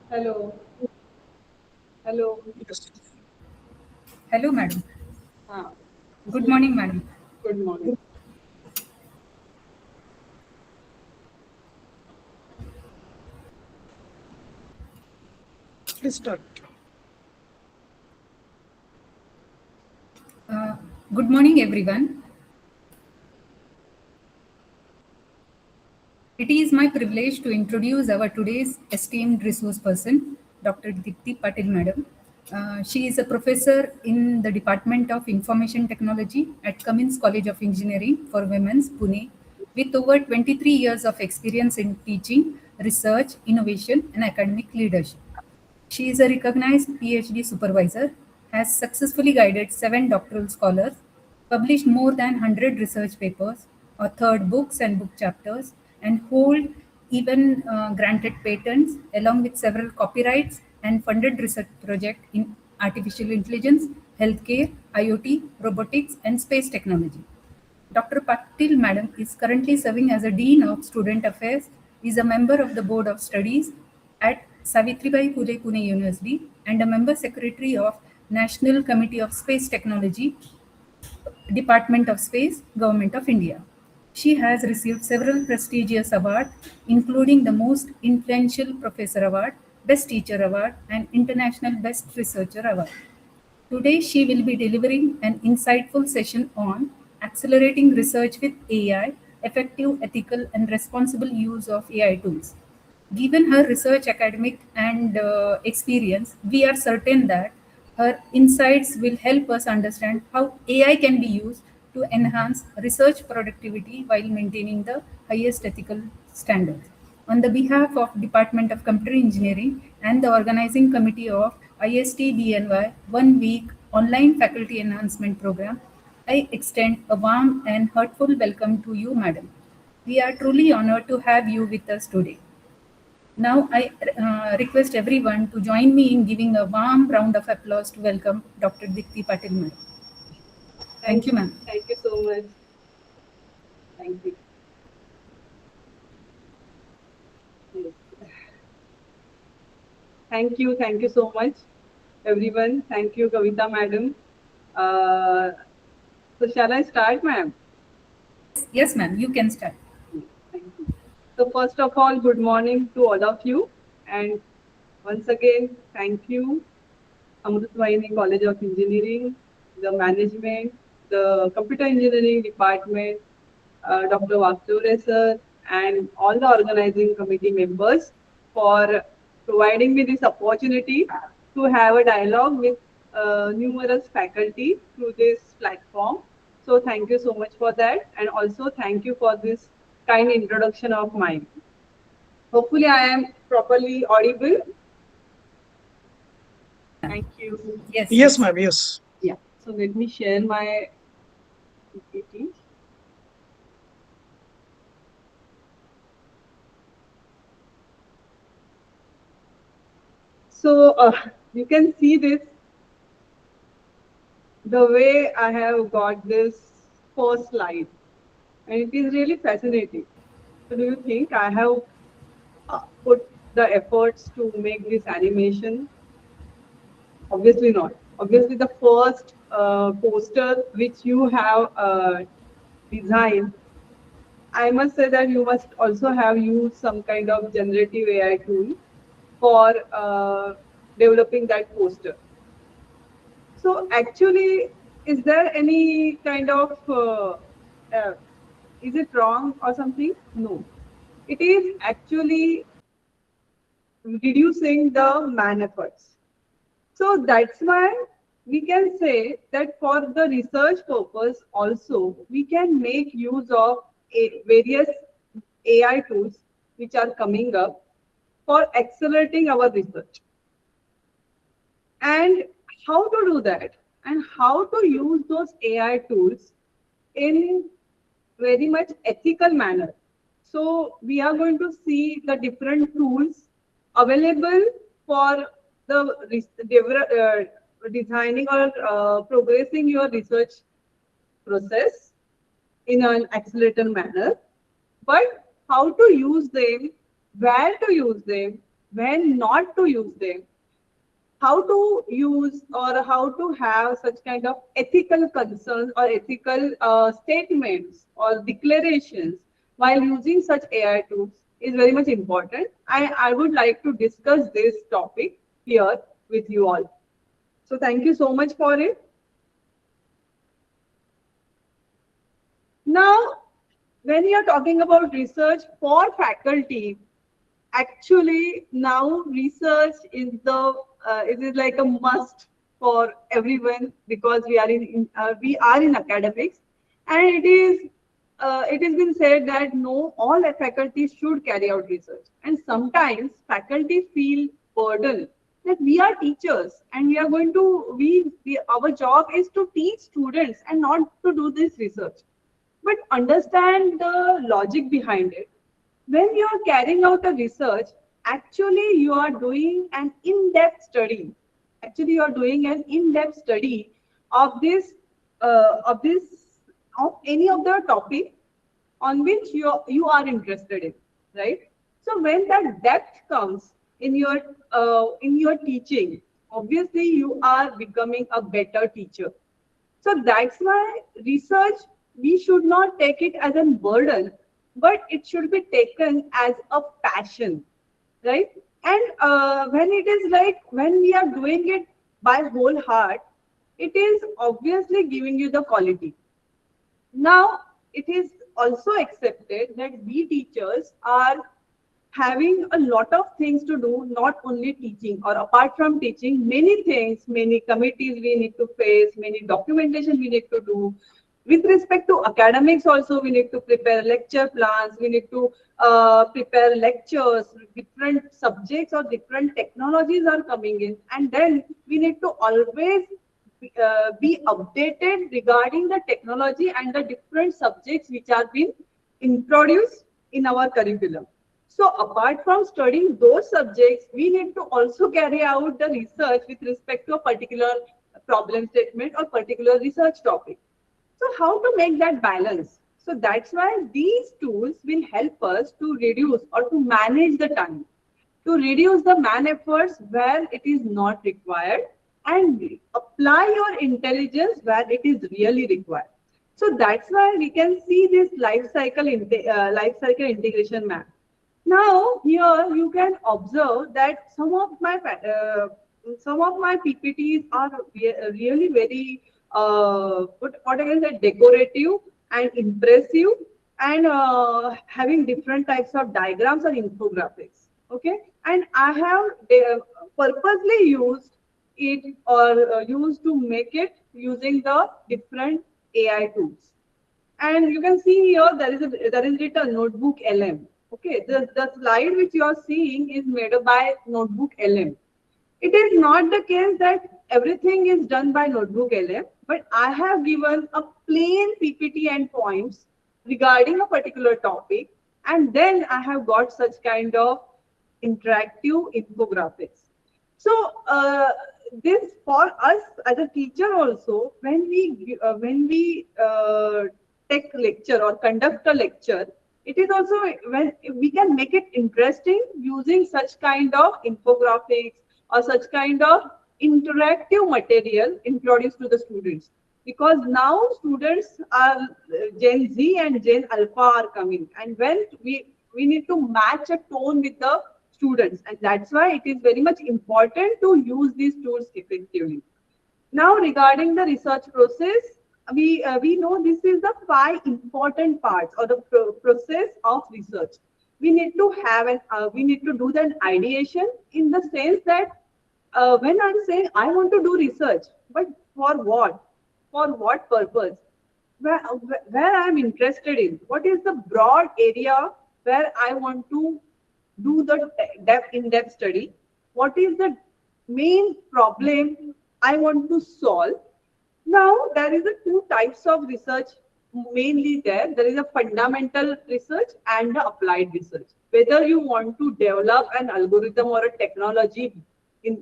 Hello. Hello. Yes. Hello, madam. Ah, Good morning, madam. good morning. Please start. Uh, Good morning, everyone. It is my privilege to introduce our today's esteemed resource person, Dr. Dipti Patil, madam. She is a professor in the Department of Information Technology at Cummins College of Engineering for Women's, Pune, with over 23 years of experience in teaching, research, innovation, and academic leadership. She is a recognized PhD supervisor, has successfully guided 7 doctoral scholars, published more than 100 research papers, authored books and book chapters, and hold even granted patents along with several copyrights and funded research projects in artificial intelligence, healthcare, IoT, robotics, and space technology. Dr. Patil Madam is currently serving as a Dean of Student Affairs, is a member of the Board of Studies at Savitribai Phule Pune University, and a member secretary of National Committee of Space Technology, Department of Space, Government of India. She has received several prestigious awards, including the Most Influential Professor Award, Best Teacher Award, and International Best Researcher Award. Today, she will be delivering an insightful session on accelerating research with AI, effective, ethical, and responsible use of AI tools. Given her research academic and experience, we are certain that her insights will help us understand how AI can be used to enhance research productivity while maintaining the highest ethical standards. On the behalf of Department of Computer Engineering and the organizing committee of ISTE BNY 1 week online faculty enhancement program, I extend a warm and heartful welcome to you, madam. We are truly honored to have you with us today. Now, I request everyone to join me in giving a warm round of applause to welcome Dr. Dipti Patil, ma'am. Thank you, ma'am. Thank you so much. Thank you. Yes. Thank you so much, everyone. Thank you, Kavita madam. Uh, so shall I start, ma'am? Yes, ma'am, you can start. Thank you. So first of all, good morning to all of you. And once again, thank you, Amrutwaini College of Engineering, the management, the Computer Engineering Department, Dr. Vasure sir, and all the organizing committee members for providing me this opportunity to have a dialogue with numerous faculty through this platform. So thank you so much for that, and also thank you for this kind introduction of mine. Hopefully, I am properly audible. Thank you. Yes, Yes, yes. ma'am. Yes. Yeah. So let me share my PPT. So you can see this the way I have got this first slide, and it is really fascinating. So do you think I have put the efforts to make this animation? Obviously not. Obviously, the first poster which you have designed, I must say that you must also have used some kind of generative AI tool for developing that poster. So actually, is there any kind of uh, is it wrong or something? No, it is actually reducing the man efforts. So that's why we can say that for the research purpose also we can make use of various AI tools which are coming up for accelerating our research. And how to do that and how to use those AI tools in very much ethical manner. So we are going to see the different tools available for the designing or progressing your research process in an accelerator manner. But how to use them, where to use them, when not to use them, how to use or how to have such kind of ethical concerns or ethical statements or declarations while using such AI tools is very much important. I would like to discuss this topic here with you all. So thank you so much for it. Now, when you are talking about research for faculty, actually now research is the it is like a must for everyone because we are in academics, and it has been said that no, all faculty should carry out research, and sometimes faculty feel burdened that we are teachers and we are going to we our job is to teach students and not to do this research. But understand the logic behind it. When you are carrying out a research, actually you are doing an in-depth study. Actually, you are doing an in-depth study of of this, of any of the topic on which you are interested in, right? So when that depth comes in your teaching, obviously you are becoming a better teacher. So that's why research, we should not take it as a burden, but it should be taken as a passion, right? And when it is like when we are doing it by whole heart, it is obviously giving you the quality. Now, it is also accepted that we teachers are having a lot of things to do, not only teaching, or apart from teaching, many things, many committees we need to face, many documentation we need to do. With respect to academics also, we need to prepare lecture plans, we need to prepare lectures, different subjects or different technologies are coming in, and then we need to always be updated regarding the technology and the different subjects which are being introduced in our curriculum. So apart from studying those subjects, we need to also carry out the research with respect to a particular problem statement or particular research topic. So how to make that balance? So that's why these tools will help us to reduce or to manage the time, to reduce the man efforts where it is not required, and apply your intelligence where it is really required. So that's why we can see this life cycle integration map. Now here you can observe that some of my PPTs are really very what I can say, decorative and impressive, and having different types of diagrams or infographics. Okay, and I have purposely used it or used to make it using the different AI tools. And you can see here there is written notebook LM. Okay, the slide which you are seeing is made up by notebook LM. It is not the case that everything is done by notebook LM, but I have given a plain PPT and points regarding a particular topic, and then I have got such kind of interactive infographics. So this for us as a teacher also, when we take lecture or conduct a lecture, it is also when we can make it interesting using such kind of infographics or such kind of interactive material introduced to the students, because now students are Gen Z and Gen Alpha are coming, and when we need to match a tone with the students, and that's why it is very much important to use these tools effectively. Now, regarding the research process, we know this is the five important parts or the process of research. We need to have an we need to do the ideation, in the sense that when I'm saying I want to do research, but for what? For what purpose? Where, where I'm interested in? What is the broad area where I want to do the in-depth study? What is the main problem I want to solve? Now, there is a two types of research mainly there. There is a fundamental research and the applied research. Whether you want to develop an algorithm or a technology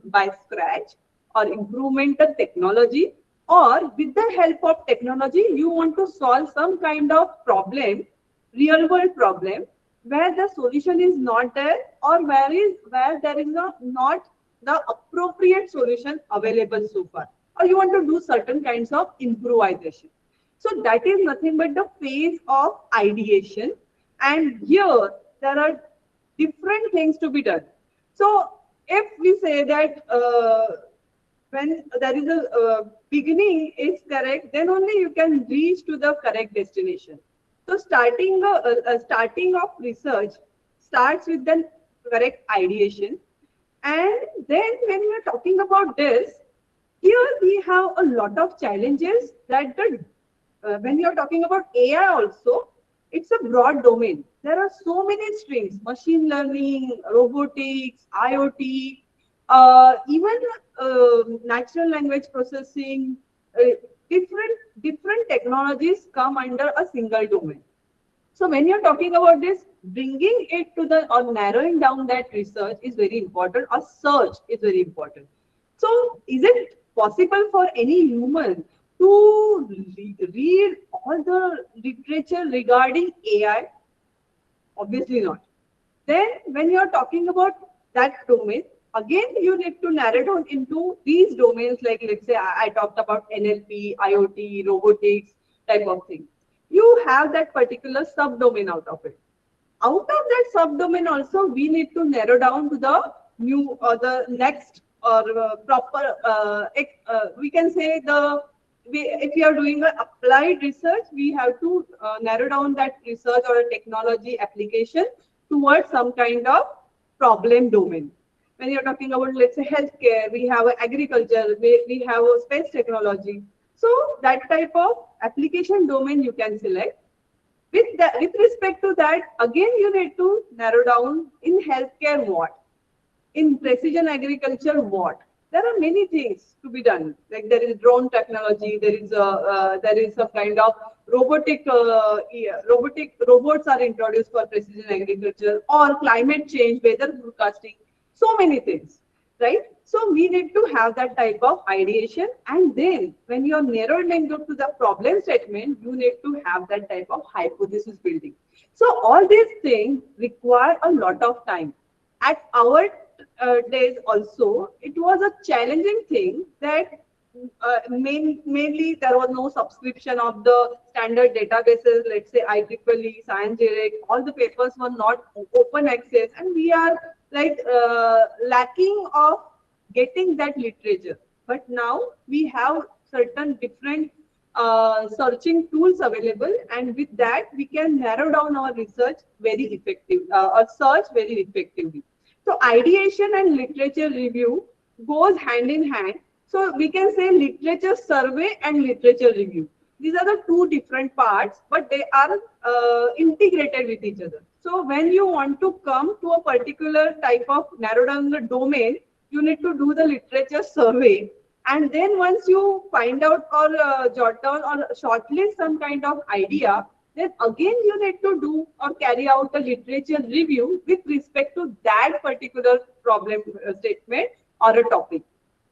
by scratch, or improvement the technology, or with the help of technology, you want to solve some kind of problem, real world problem, where the solution is not there, or where there is not the appropriate solution available so far, or you want to do certain kinds of improvisation. So that is nothing but the phase of ideation, and here there are different things to be done. So if we say that when there is a beginning is correct, then only you can reach to the correct destination. So starting of research starts with the correct ideation, and then when we are talking about this, here we have a lot of challenges that when you're talking about AI also, it's a broad domain. There are so many streams: machine learning, robotics, IoT, even natural language processing. Uh, different technologies come under a single domain. So when you're talking about this, bringing it to the or narrowing down that research is very important, or search is very important. So is it possible for any human to read all the literature regarding AI? Obviously not. Then when you're talking about that domain, again you need to narrow down into these domains, like let's say I talked about NLP, IoT, robotics type of thing. You have that particular subdomain out of it. Out of that subdomain also, we need to narrow down to the new or the next or proper, we can say if you are doing an applied research, we have to narrow down that research or a technology application towards some kind of problem domain. When you're talking about, let's say, healthcare, we have agriculture, we have space technology. So that type of application domain you can select. With respect to that, again, you need to narrow down in healthcare what, in precision agriculture what. There are many things to be done. Like there is drone technology, there is some kind of robotic robots are introduced for precision agriculture, or climate change, weather forecasting. So many things, right? So we need to have that type of ideation, and then when you are narrowed into to the problem statement, you need to have that type of hypothesis building. So all these things require a lot of time. At our days also, it was a challenging thing that mainly there was no subscription of the standard databases, let's say IEEE, Science Direct, all the papers were not open access, and we are like lacking of getting that literature. But now we have certain different searching tools available, and with that we can narrow down our research very effective, or search very effectively. So ideation and literature review goes hand in hand. So we can say literature survey and literature review. These are the two different parts, but they are integrated with each other. So when you want to come to a particular type of narrow down the domain, you need to do the literature survey. And then once you find out or jot down or shortlist some kind of idea, then again you need to do or carry out a literature review with respect to that particular problem statement or a topic.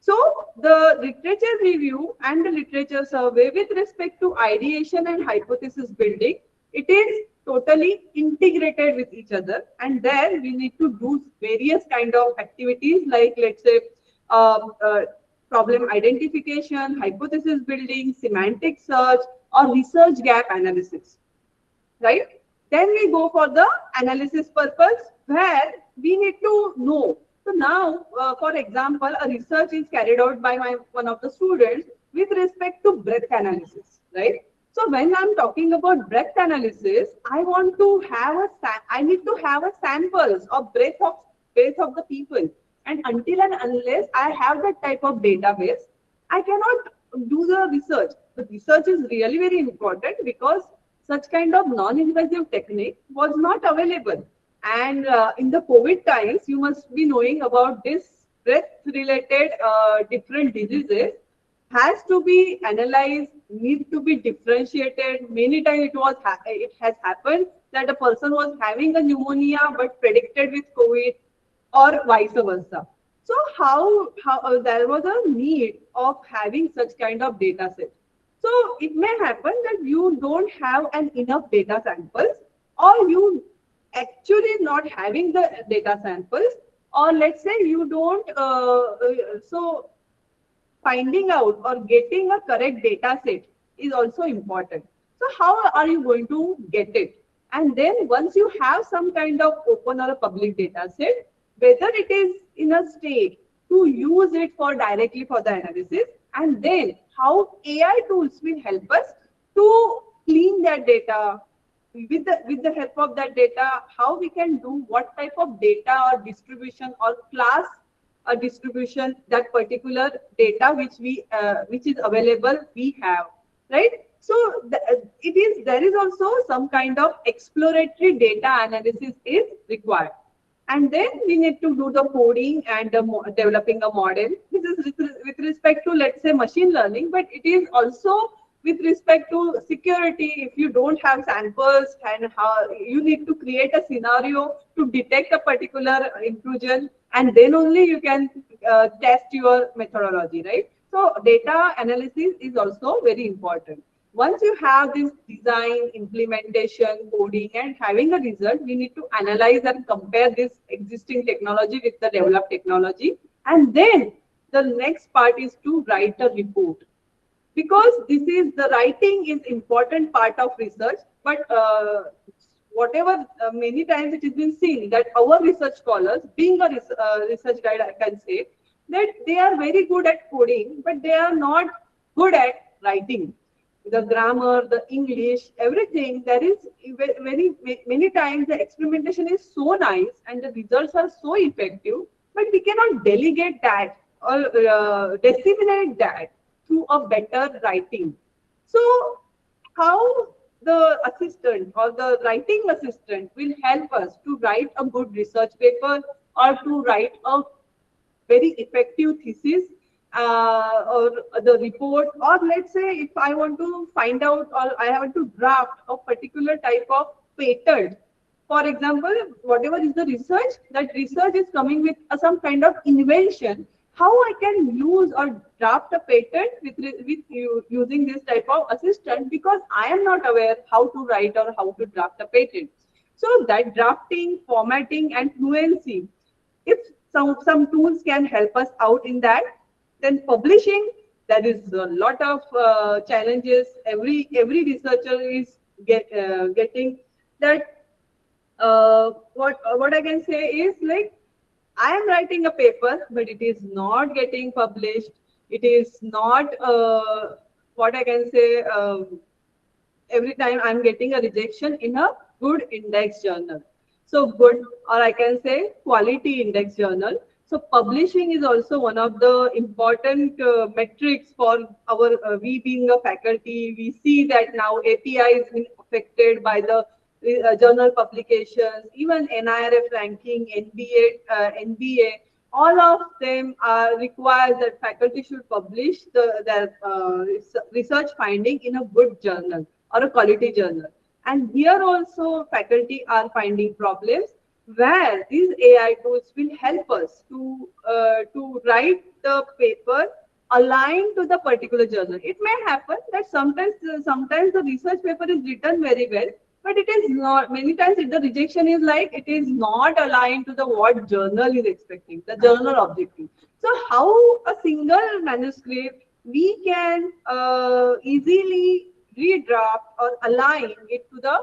So the literature review and the literature survey with respect to ideation and hypothesis building, it is totally integrated with each other. And there we need to do various kind of activities, like let's say uh, uh, problem identification, hypothesis building, semantic search, or research gap analysis, right? Then we go for the analysis purpose, where we need to know. So now, for example, a research is carried out by one of the students with respect to breadth analysis, right? So when I'm talking about breadth analysis, I want to have I need to have a samples of breadth of the people, and until and unless I have that type of database, I cannot do the research. The research is really very important, because such kind of non-invasive technique was not available. And in the COVID times, you must be knowing about this breath-related different diseases has to be analyzed, need to be differentiated. Many times it has happened that a person was having a pneumonia but predicted with COVID, or vice versa. So how there was a need of having such kind of data set. So it may happen that you don't have an enough data samples, or you actually not having the data samples, or let's say you don't, so finding out or getting a correct data set is also important. So how are you going to get it? And then once you have some kind of open or a public data set, whether it is in a state to use it for directly for the analysis, and then how AI tools will help us to clean that data, with the help of that data, how we can do what type of data or distribution or class a distribution that particular data which is available we have, right? So it is, there is also some kind of exploratory data analysis is required, and then we need to do the coding and developing a model. This is with respect to, let's say, machine learning, but it is also with respect to security. If you don't have samples, and how you need to create a scenario to detect a particular intrusion, and then only you can test your methodology, right? So data analysis is also very important. Once you have this design, implementation, coding, and having a result, we need to analyze and compare this existing technology with the developed technology. And then the next part is to write a report, because this is the writing is important part of research. But whatever many times it has been seen that our research scholars, being a research guide, I can say that they are very good at coding, but they are not good at writing. The grammar, the English, everything, there is very many times the experimentation is so nice and the results are so effective, but we cannot delegate that or disseminate that through a better writing. So how the assistant or the writing assistant will help us to write a good research paper or to write a very effective thesis, or the report, or let's say if I want to find out or I want to draft a particular type of patent. For example, whatever is the research, that research is coming with some kind of invention, how I can use or draft a patent with you using this type of assistant, because I am not aware how to write or how to draft a patent. So that drafting, formatting, and fluency, if some tools can help us out in that, then publishing, there is a lot of challenges. Every researcher is getting that. What I can say is, like, I am writing a paper, but it is not getting published. It is not what I can say. Every time I'm getting a rejection in a good index journal. So good, or I can say quality index journal. So publishing is also one of the important metrics for our, we being a faculty. We see that now API is being affected by the journal publications, even NIRF ranking, NBA, all of them require that faculty should publish their research finding in a good journal or a quality journal. And here also faculty are finding problems where these AI tools will help us to write the paper aligned to the particular journal. It may happen that sometimes the research paper is written very well, but it is not. Many times the rejection is like it is not aligned to the what journal is expecting, the journal objective. So how a single manuscript we can easily redraft or align it to the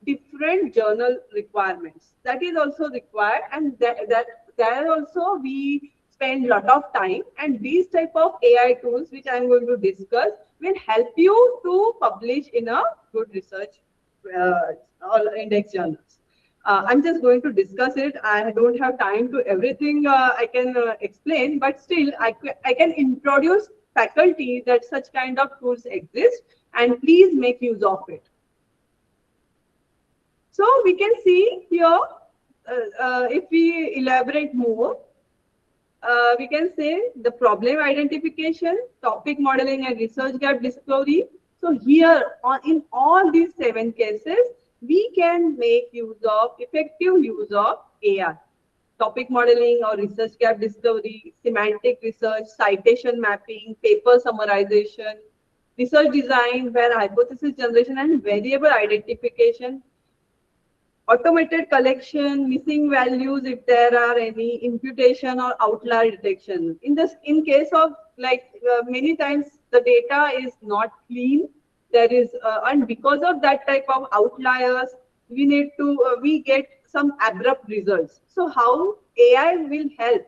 different journal requirements. That is also required, and that there also we spend a lot of time. And these type of AI tools, which I am going to discuss, will help you to publish in a good research or index journals. I'm just going to discuss it. I don't have time to everything I can explain, but still I can introduce faculty that such kind of tools exist, and please make use of it. So we can see here, if we elaborate more, we can say the problem identification, topic modeling, and research gap discovery. So here, in all these 7 cases, we can make effective use of AI. Topic modeling or research gap discovery, semantic research, citation mapping, paper summarization, research design, where hypothesis generation and variable identification. automated collection, missing values if there are any, imputation or outlier detection. In case of like many times the data is not clean, there is and because of that type of outliers, we get some abrupt results. So how AI will help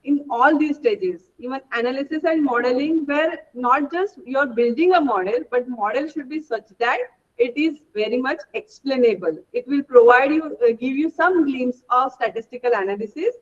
in all these stages, even analysis and modeling, where not just you're building a model, but model should be such that it is very much explainable. It will provide you, give you some glimpse of statistical analysis.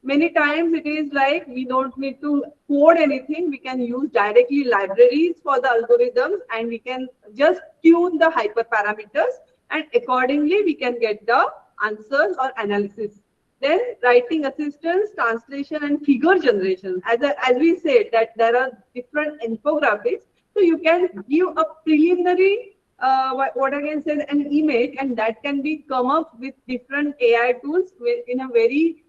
Many times it is like we don't need to code anything. We can use directly libraries for the algorithms, and we can just tune the hyperparameters, and accordingly we can get the answers or analysis. Then writing assistance, translation, and figure generation. As we said that there are different infographics, so you can give a preliminary what I can say an image, and that can be come up with different AI tools in a very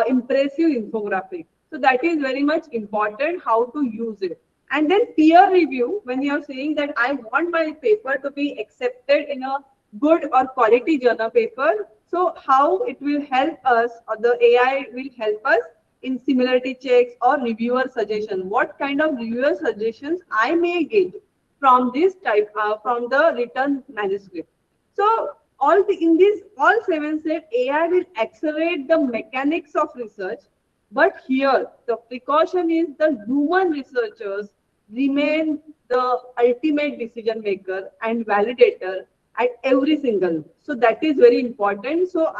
impressive infographic. So that is very much important how to use it. And then peer review, when you are saying that I want my paper to be accepted in a good or quality journal paper, so how it will help us, or the AI will help us in similarity checks or reviewer suggestion. What kind of reviewer suggestions I may get from this type, from the written manuscript. So in these all seven said, AI will accelerate the mechanics of research, but here the precaution is the human researchers remain the ultimate decision maker and validator at every single. So that is very important. So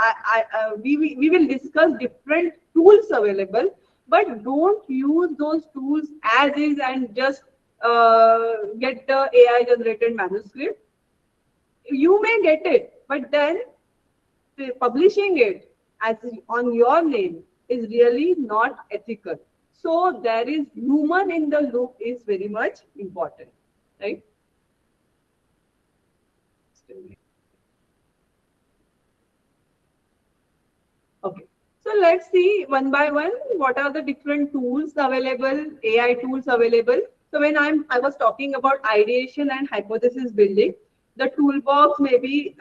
we will discuss different tools available, but don't use those tools as is and just get the AI generated manuscript. You may get it, but then publishing it as on your name is really not ethical. So there is human in the loop is very much important, right? Okay. So let's see one by one what are the different tools available, AI tools available. So when I was talking about ideation and hypothesis building, the toolbox maybe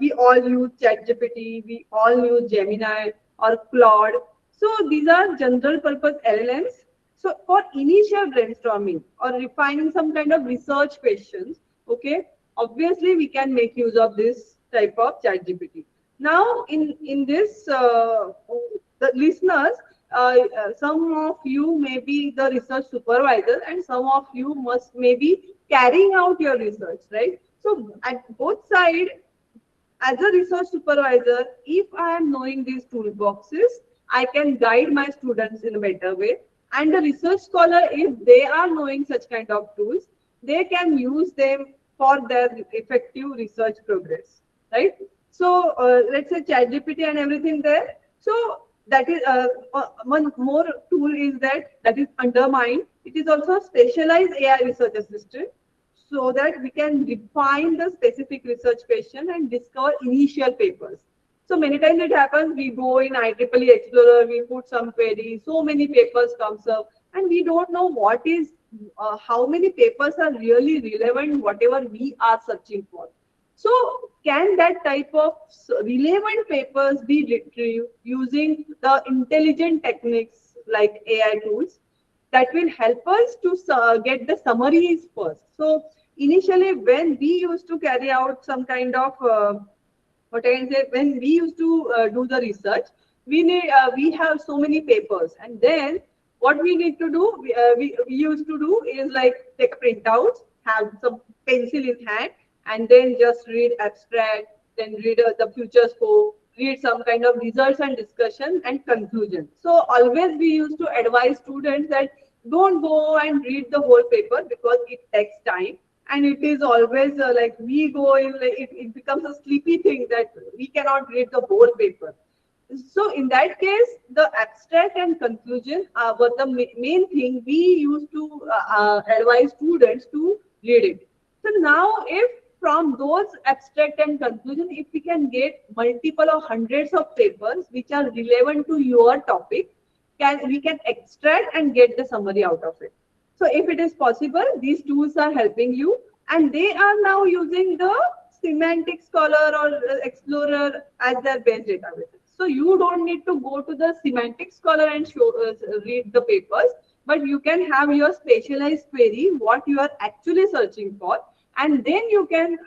we all use ChatGPT, we all use Gemini or Claude. So these are general purpose LLMs. So for initial brainstorming or refining some kind of research questions, okay, obviously we can make use of this type of ChatGPT. Now, in this, the listeners, some of you may be the research supervisor, and some of you must maybe carrying out your research, right? So, at both sides, as a research supervisor, if I am knowing these toolboxes, I can guide my students in a better way. And the research scholar, if they are knowing such kind of tools, they can use them for their effective research progress, right? So let's say ChatGPT and everything there. So that is one more tool is that is undermined. It is also a specialized AI research assistant, so that we can define the specific research question and discover initial papers. So many times it happens, we go in IEEE Explorer, we put some query, so many papers comes up, and we don't know what is, how many papers are really relevant, whatever we are searching for. So can that type of relevant papers be retrieved using the intelligent techniques like AI tools that will help us to get the summaries first. So initially when we used to carry out some kind of what I can say, when we used to do the research, we have so many papers, and then what we need to do, we used to do is like take a printout, have some pencil in hand, and then just read abstract, then read the future scope, read some kind of results and discussion and conclusion. So always we used to advise students that don't go and read the whole paper because it takes time, and it is always like we go in, like it becomes a sleepy thing that we cannot read the whole paper. So in that case, the abstract and conclusion were the main thing we used to advise students to read it. So now, if from those abstract and conclusion, if we can get multiple or hundreds of papers which are relevant to your topic, we can extract and get the summary out of it. So if it is possible, these tools are helping you, and they are now using the Semantic Scholar or Explorer as their best databases. So you don't need to go to the Semantic Scholar and read the papers, but you can have your specialized query, what you are actually searching for, and then you can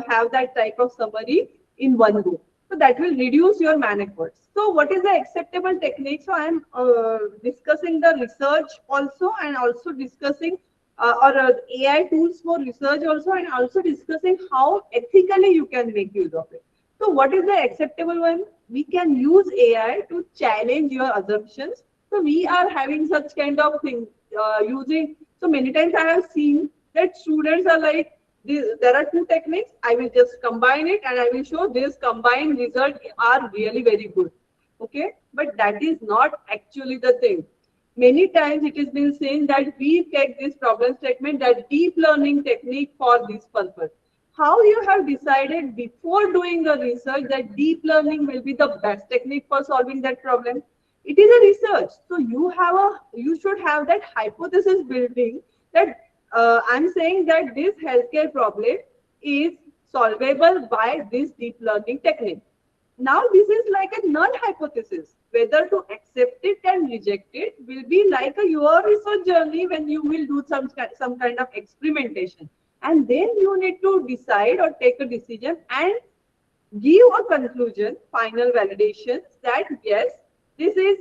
have that type of summary in one go. So that will reduce your man efforts. So what is the acceptable technique? So I am discussing the research also, and also discussing or AI tools for research also, and also discussing how ethically you can make use of it. So what is the acceptable one? We can use AI to challenge your assumptions. So we are having such kind of thing using. So many times I have seen that students are like, there are two techniques. I will just combine it and I will show this combined result are really very good. Okay, but that is not actually the thing. Many times it has been seen that we take this problem statement, that deep learning technique for this purpose. How you have decided before doing the research that deep learning will be the best technique for solving that problem? It is a research. So you should have that hypothesis building that I'm saying that this healthcare problem is solvable by this deep learning technique. Now this is like a null hypothesis. Whether to accept it and reject it will be like a your research journey when you will do some kind of experimentation. And then you need to decide or take a decision and give a conclusion, final validation that yes, this is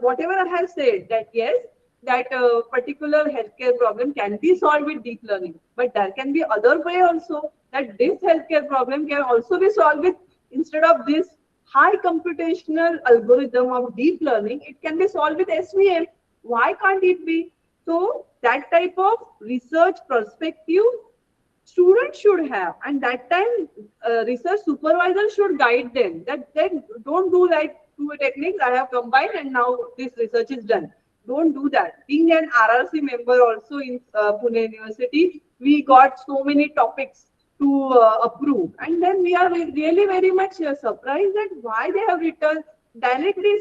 whatever I have said, that yes, that particular healthcare problem can be solved with deep learning. But there can be other way also, that this healthcare problem can also be solved with, instead of this high computational algorithm of deep learning, it can be solved with SVM. Why can't it be? So that type of research perspective students should have, and that time research supervisor should guide them, that then don't do like two techniques I have combined and now this research is done. Don't do that. Being an RRC member also in Pune University, we got so many topics to approve, and then we are really very much surprised that why they have written directly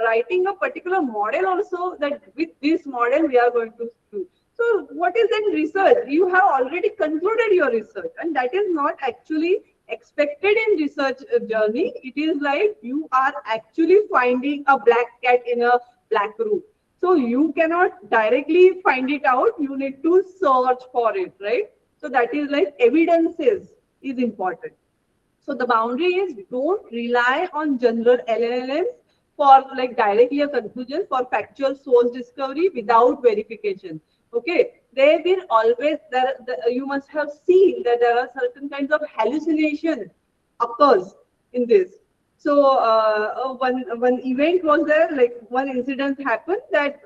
writing a particular model also, that with this model we are going to do. So what is then research? You have already concluded your research, and that is not actually expected in research journey. It is like you are actually finding a black cat in a black room. So you cannot directly find it out. You need to search for it, right? So that is like evidences is important. So the boundary is, don't rely on general LLMs for like directly a conclusion, for factual source discovery without verification. Okay, they will always there. You must have seen that there are certain kinds of hallucination occurs in this. So one event was there, like one incident happened that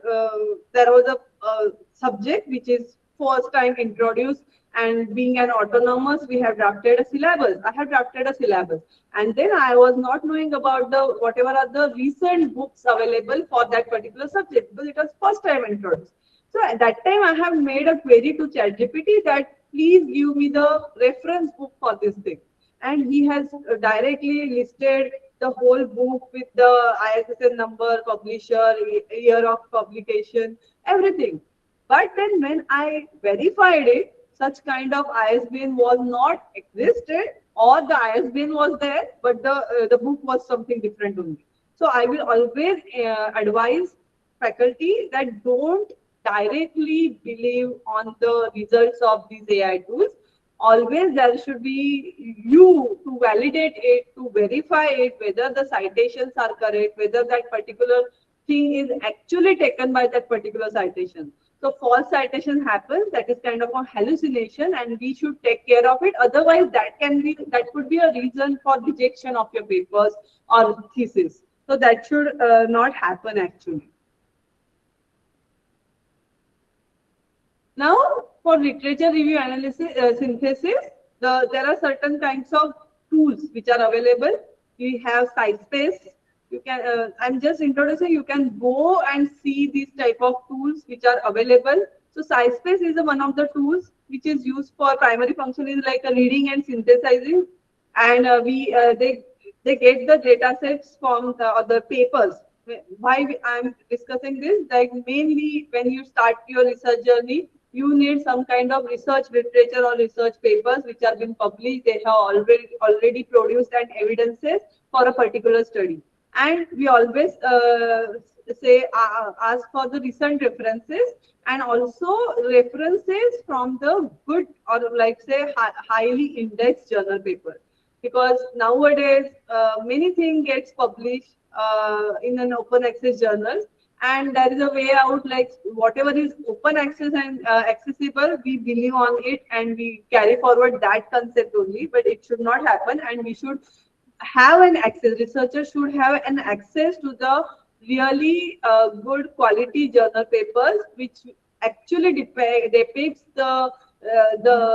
there was a subject which is first time introduced, and being an autonomous, we have drafted a syllabus. I have drafted a syllabus, and then I was not knowing about the whatever are the recent books available for that particular subject, because it was first time introduced. So at that time, I have made a query to ChatGPT that please give me the reference book for this thing, and he has directly listed the whole book with the ISSN number, publisher, year of publication, everything. But then when I verified it, such kind of ISBN was not existed, or the ISBN was there, but the book was something different only. So I will always advise faculty that don't directly believe on the results of these AI tools. Always there should be you to validate it, to verify it, whether the citations are correct, whether that particular thing is actually taken by that particular citation. So false citation happens, that is kind of a hallucination, and we should take care of it. Otherwise, that could be a reason for rejection of your papers or thesis. So that should not happen actually. Now, for literature review analysis synthesis, there are certain kinds of tools which are available. We have SciSpace. You can. I'm just introducing. You can go and see these type of tools which are available. So SciSpace is one of the tools which is used for primary function, is like a reading and synthesizing, and they get the data sets from the other papers. Why I'm discussing this? Like mainly when you start your research journey, you need some kind of research literature or research papers which have been published. They have already produced and evidences for a particular study. And we always say ask for the recent references and also references from the good or like say highly indexed journal paper, because nowadays many things gets published in an open access journal, and there is a way out, like whatever is open access and accessible, we believe on it and we carry forward that concept only, but it should not happen, and we should have an access, researchers should have an access to the really good quality journal papers which actually depicts the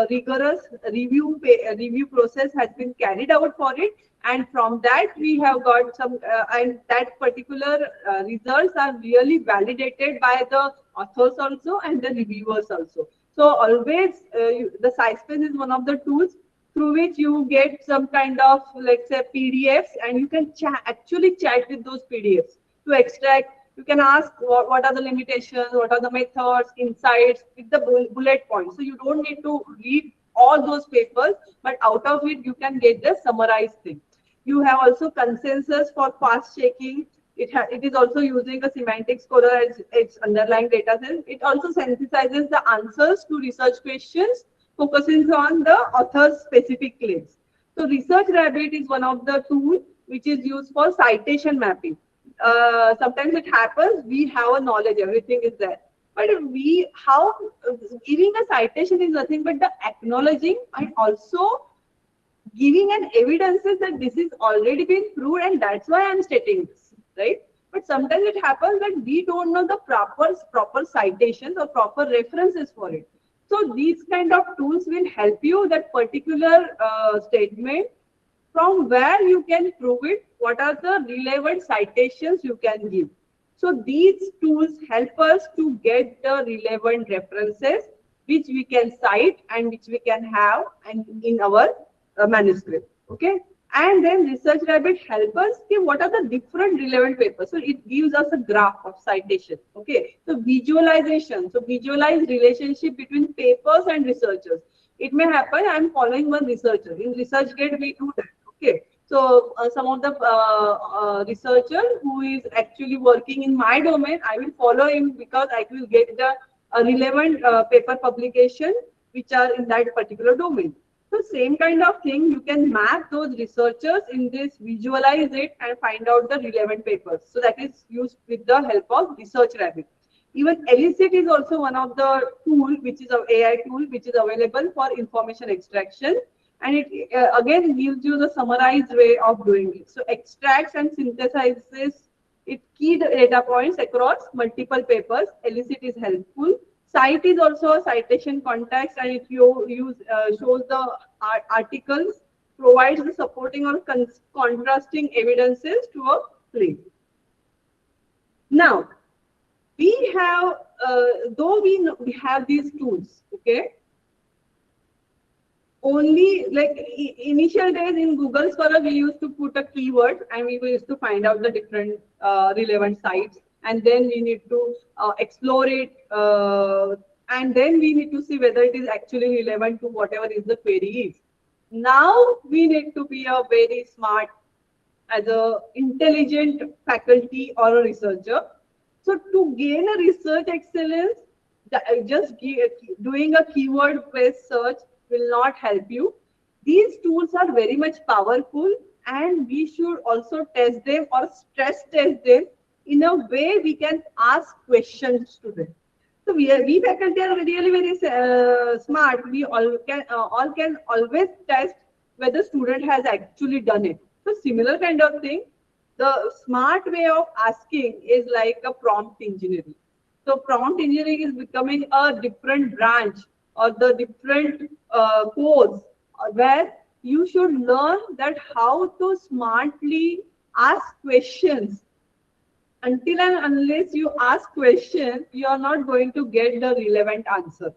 rigorous review process has been carried out for it, and from that we have got some and that particular results are really validated by the authors also and the reviewers also. So always the SciSpace is one of the tools through which you get some kind of, let's say, PDFs, and you can actually chat with those PDFs to extract. You can ask what are the limitations, what are the methods, insights with the bullet points. So you don't need to read all those papers, but out of it you can get the summarized thing. You have also consensus for fast checking. It is also using a semantic scorer as its underlying data set. It also synthesizes the answers to research questions, focusing on the author's specific claims. So Research Rabbit is one of the tools which is used for citation mapping. Sometimes it happens, we have a knowledge, everything is there. But giving a citation is nothing but the acknowledging and also giving an evidences that this is already been proved and that's why I'm stating this, right? But sometimes it happens that we don't know the proper citations or proper references for it. So these kind of tools will help you that particular statement from where you can prove it, what are the relevant citations you can give. So these tools help us to get the relevant references which we can cite and which we can have and in our manuscript. Okay. And then Research Rabbit help us see what are the different relevant papers. So it gives us a graph of citation. Okay. So visualization. So visualize relationship between papers and researchers. It may happen I'm following one researcher. In ResearchGate we do that. Okay. So some of the researcher who is actually working in my domain, I will follow him because I will get the relevant paper publication which are in that particular domain. So same kind of thing, you can map those researchers in this, visualize it and find out the relevant papers. So that is used with the help of Research Rabbit. Even Elicit is also one of the tool, which is an AI tool, which is available for information extraction. And it again gives you the summarized way of doing it. So extracts and synthesizes it key data points across multiple papers. Elicit is helpful. Cite is also a citation context, and if you use shows the articles, provides the supporting or contrasting evidences to a claim. Now, we have though we have these tools, okay. Only like initial days in Google Scholar, we used to put a keyword and we used to find out the different relevant sites, and then we need to explore it, and then we need to see whether it is actually relevant to whatever is the query is. Now we need to be a very smart as a intelligent faculty or a researcher. So to gain a research excellence, just doing a keyword-based search will not help you. These tools are very much powerful, and we should also test them or stress test them in a way we can ask questions to them. So we faculty are really very smart. We all can always test whether student has actually done it. So similar kind of thing. The smart way of asking is like a prompt engineering. So prompt engineering is becoming a different branch or the different course where you should learn that how to smartly ask questions. Until and unless you ask questions, you are not going to get the relevant answer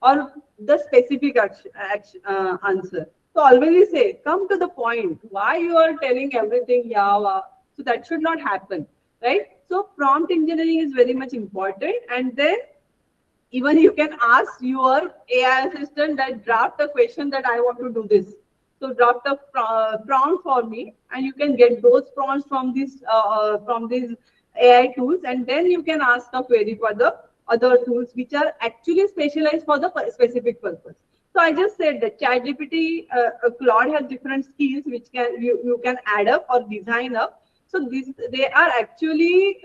or the specific answer. So always say, come to the point. Why you are telling everything Java? So that should not happen, right? So prompt engineering is very much important. And then Even you can ask your AI assistant that draft a question that I want to do this. So draft a prompt for me, and you can get those prompts from these AI tools, and then you can ask a query for the other tools which are actually specialized for the specific purpose. So I just said that ChatGPT, Claude has different skills which you can add up or design up. So this they are actually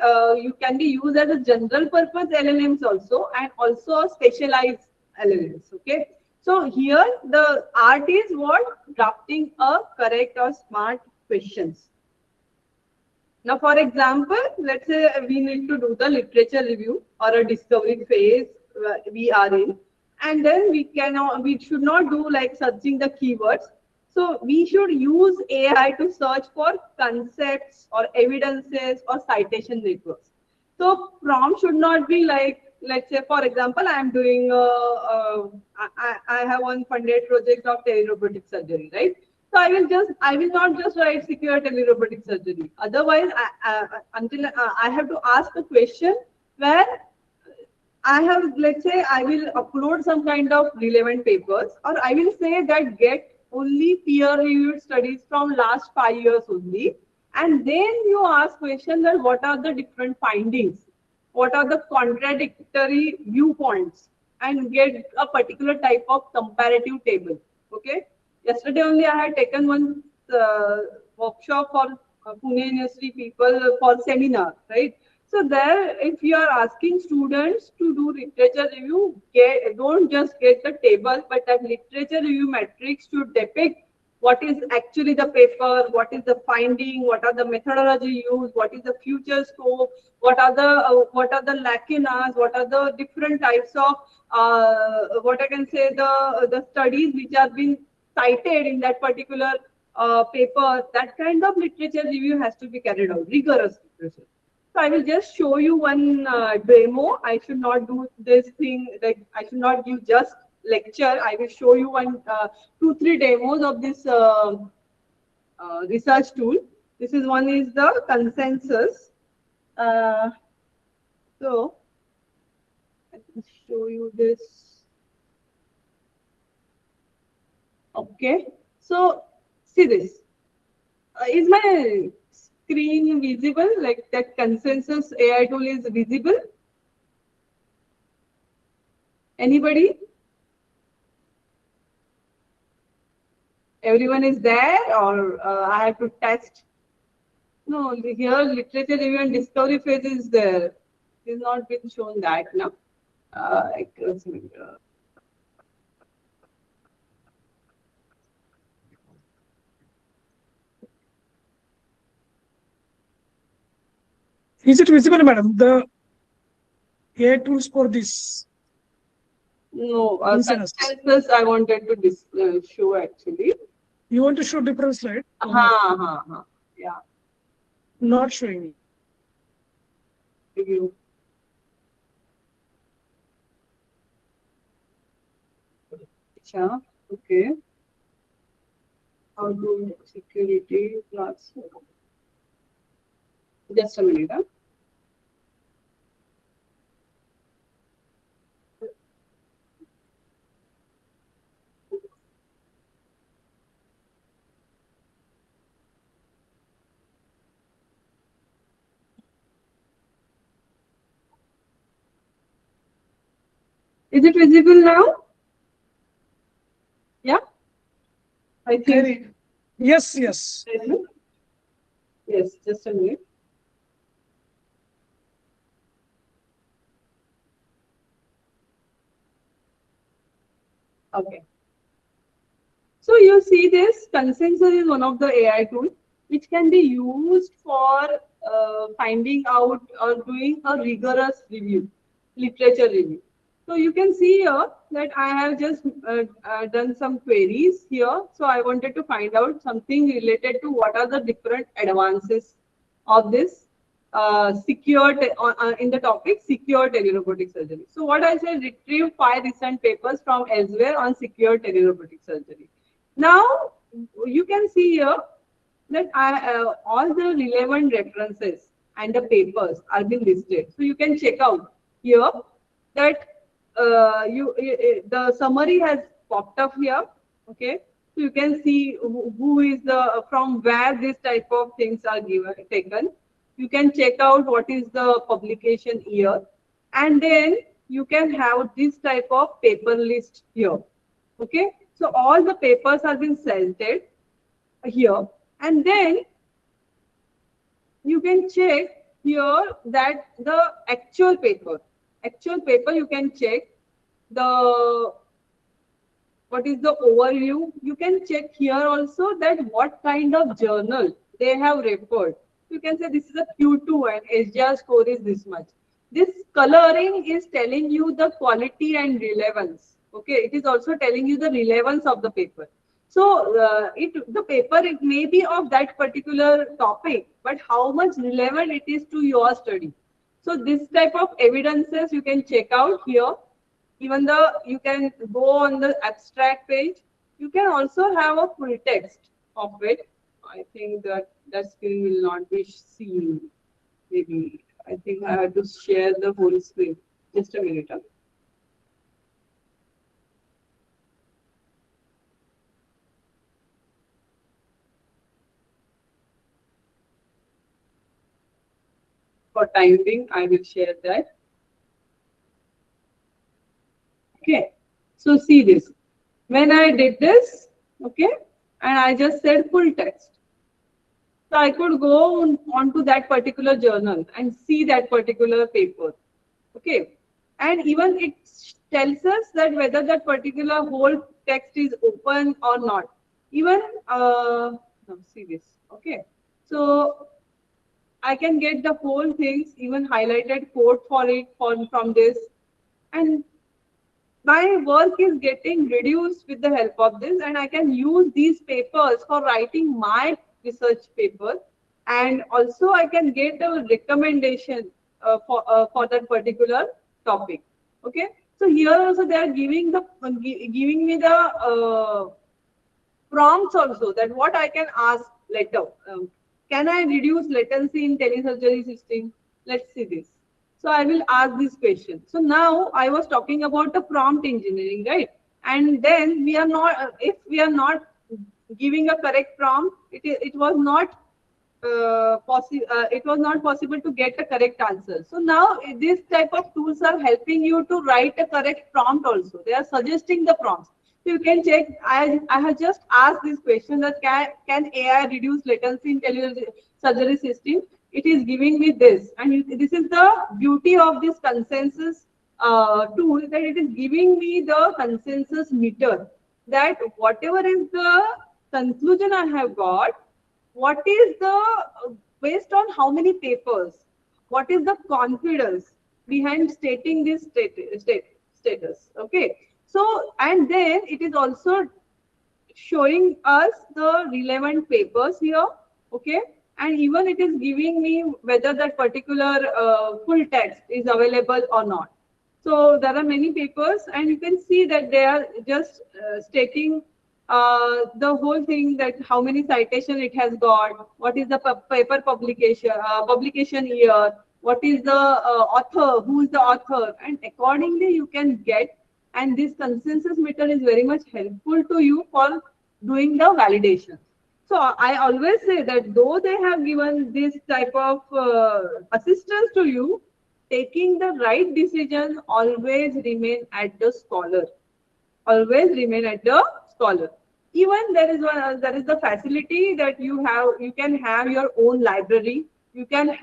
you can be used as a general purpose LLMs also, and also specialized LLMs. Okay. So here the art is what? Drafting a correct or smart questions. Now, for example, let's say we need to do the literature review or a discovery phase we are in, and then we should not do like searching the keywords. So we should use AI to search for concepts or evidences or citation networks. So prompt should not be like, let's say, for example, I am doing, I have one funded project of telerobotic surgery, right? So I will not just write secure telerobotic surgery. Otherwise, until I have to ask a question where I have, let's say, I will upload some kind of relevant papers, or I will say that get only peer-reviewed studies from last 5 years only, and then you ask question that what are the different findings, what are the contradictory viewpoints, and get a particular type of comparative table. Okay. Yesterday only I had taken one workshop for Pune University people for seminar, right? So there, if you are asking students to do literature review, don't just get the table, but that literature review matrix should depict what is actually the paper, what is the finding, what are the methodology used, what is the future scope, what are the lacunas, what are the different types of what I can say the studies which have been cited in that particular paper. That kind of literature review has to be carried out, rigorous literature. So I will just show you one demo. I should not do this thing, like I should not give just lecture. I will show you one, 2, 3 demos of this research tool. This is one is the consensus. So I can show you this. Okay. So see this. Is my screen visible? Like that consensus AI tool is visible? Anybody? Everyone is there, or I have to test? No, here literature review and discovery phase is there. It is not been shown that now. Is it visible, madam? The AI tools for this No, consensus. consensus I wanted to show actually. You want to show different slide? Yeah. Not showing. Review. Okay. How to security plus. Just a minute. Huh? Is it visible now? Yeah. I think. Yes, yes. Yes, just a minute. Okay. So you see this consensus is one of the AI tools which can be used for finding out or doing a rigorous review, literature review. So you can see here that I have just done some queries here. So I wanted to find out something related to what are the different advances of this in the topic secure telerobotic surgery. So what I said, retrieve 5 recent papers from elsewhere on secure telerobotic surgery. Now you can see here that all the relevant references and the papers are being listed. So you can check out here that the summary has popped up here. Okay, so you can see who is the from where this type of things are given taken. You can check out what is the publication year, and then you can have this type of paper list here. Okay, so all the papers have been selected here, and then you can check here that the actual paper you can check the what is the overview. You can check here also that what kind of journal they have referred. You can say this is a Q2 and SGR score is this much. This coloring is telling you the quality and relevance. Okay, it is also telling you the relevance of the paper. So the paper, it may be of that particular topic, but how much relevant it is to your study. So this type of evidences you can check out here. Even the you can go on the abstract page. You can also have a full text of it. I think that screen will not be seen. Maybe I think I have to share the whole screen. Just a minute. For time being, I will share that. Okay, so see this. When I did this, okay, and I just said full text. So I could go onto that particular journal and see that particular paper. Okay, and even it tells us that whether that particular whole text is open or not. Even no, see this. Okay, so I can get the whole things, even highlighted code for it from this, and my work is getting reduced with the help of this, and I can use these papers for writing my research paper, and also I can get a recommendation for that particular topic. Okay, so here also they are giving me the prompts also, that what I can ask later. Can I reduce latency in telesurgery system? Let's see this. So I will ask this question. So now I was talking about the prompt engineering, right? And then we are not, if we are not giving a correct prompt, it was not it was not possible to get a correct answer. So now this type of tools are helping you to write a correct prompt also. They are suggesting the prompts. So you can check. I have just asked this question that can AI reduce latency in surgery system? It is giving me this, and this is the beauty of this consensus tool, that it is giving me the consensus meter, that whatever is the conclusion I have got, what is the based on how many papers, what is the confidence behind stating this status. Okay, so and then it is also showing us the relevant papers here. Okay, and even it is giving me whether that particular full text is available or not. So there are many papers, and you can see that they are just stating the whole thing, that how many citation it has got, what is the paper publication year, what is the author, who is the author, and accordingly you can get. And this consensus meter is very much helpful to you for doing the validation. So I always say that though they have given this type of assistance to you, taking the right decision always remain at the scholar. Always remain at the scholar. Even there is the facility that you can have your own library. You can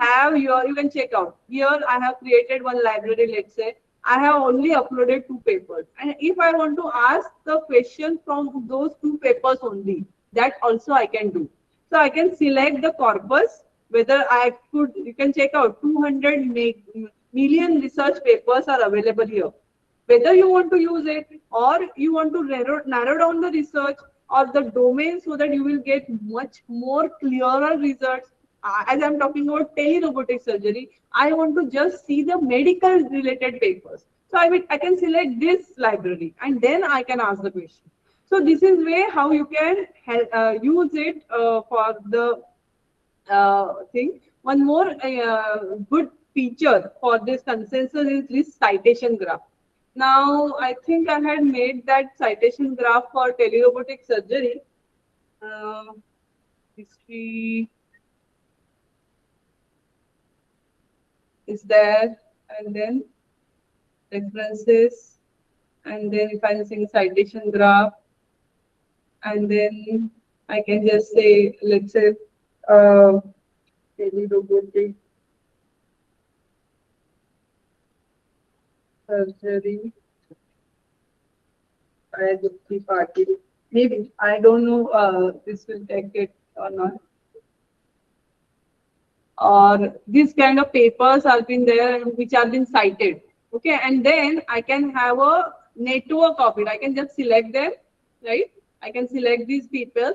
check out. Here I have created one library, let's say. I have only uploaded 2 papers. And if I want to ask the question from those 2 papers only, that also I can do. So I can select the corpus, whether you can check out 200 million research papers are available here. Whether you want to use it or you want to narrow down the research or the domain, so that you will get much more clearer results. As I'm talking about tele-robotic surgery, I want to just see the medical related papers. So I can select this library, and then I can ask the question. So this is way how you can use it for the thing. One more good feature for this consensus is this citation graph. Now, I think I had made that citation graph for telerobotic surgery. History is there, and then references, and then if I'm saying citation graph, and then I can just say, let's say, telerobotic surgery by the party. Maybe I don't know. This will take it or not. Or these kind of papers have been there which have been cited. Okay, and then I can have a network of it. I can just select them, right? I can select these papers,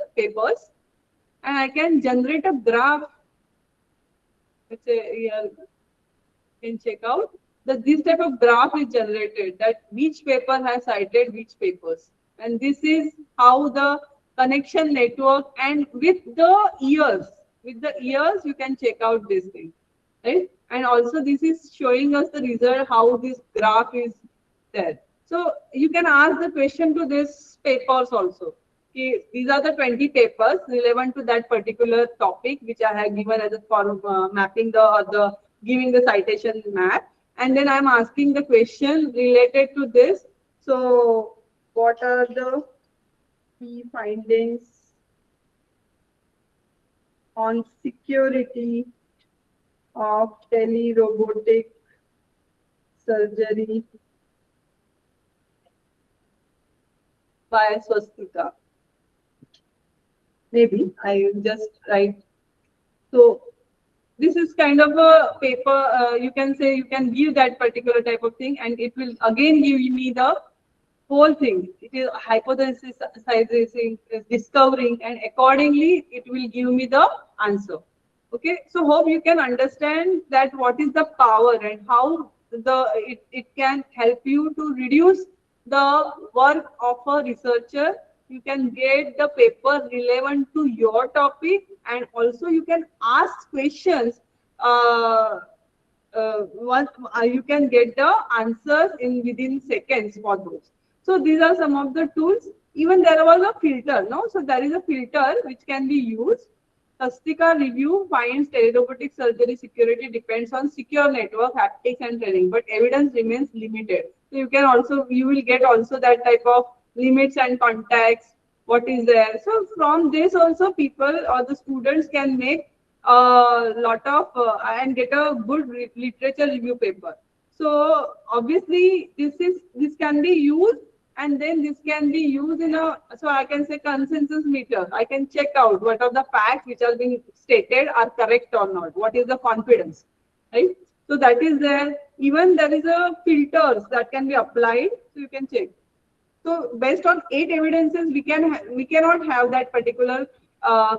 and I can generate a graph. Let's say here, can check out that this type of graph is generated, that which paper has cited which papers, and this is how the connection network, and with the years you can check out this thing, right? And also this is showing us the result, how this graph is there. So you can ask the question to this papers also. Okay, these are the 20 papers relevant to that particular topic which I have given as a form mapping the giving the citation map, and then I'm asking the question related to this. So what are the key findings on security of telerobotic surgery by Swastika? Maybe I just write. So this is kind of a paper, you can say, you can view that particular type of thing, and it will again give me the whole thing. It is hypothesizing, discovering, and accordingly it will give me the answer. Okay, so hope you can understand that what is the power and how it can help you to reduce the work of a researcher. You can get the paper relevant to your topic, and also you can ask questions. You can get the answers in within seconds for those. So these are some of the tools. Even there was a filter, no? So there is a filter which can be used. Tastika review finds telerobotic surgery security depends on secure network, haptics, and training, but evidence remains limited. So you will get also that type of limits and context, what is there. So from this also people or the students can make a lot of and get a good literature review paper. So obviously this can be used, and then this can be used in a, so I can say consensus meter. I can check out what are the facts which are being stated are correct or not. What is the confidence, right? So that is there. Even there is a filters that can be applied, so you can check. So based on 8 evidences, we cannot have that particular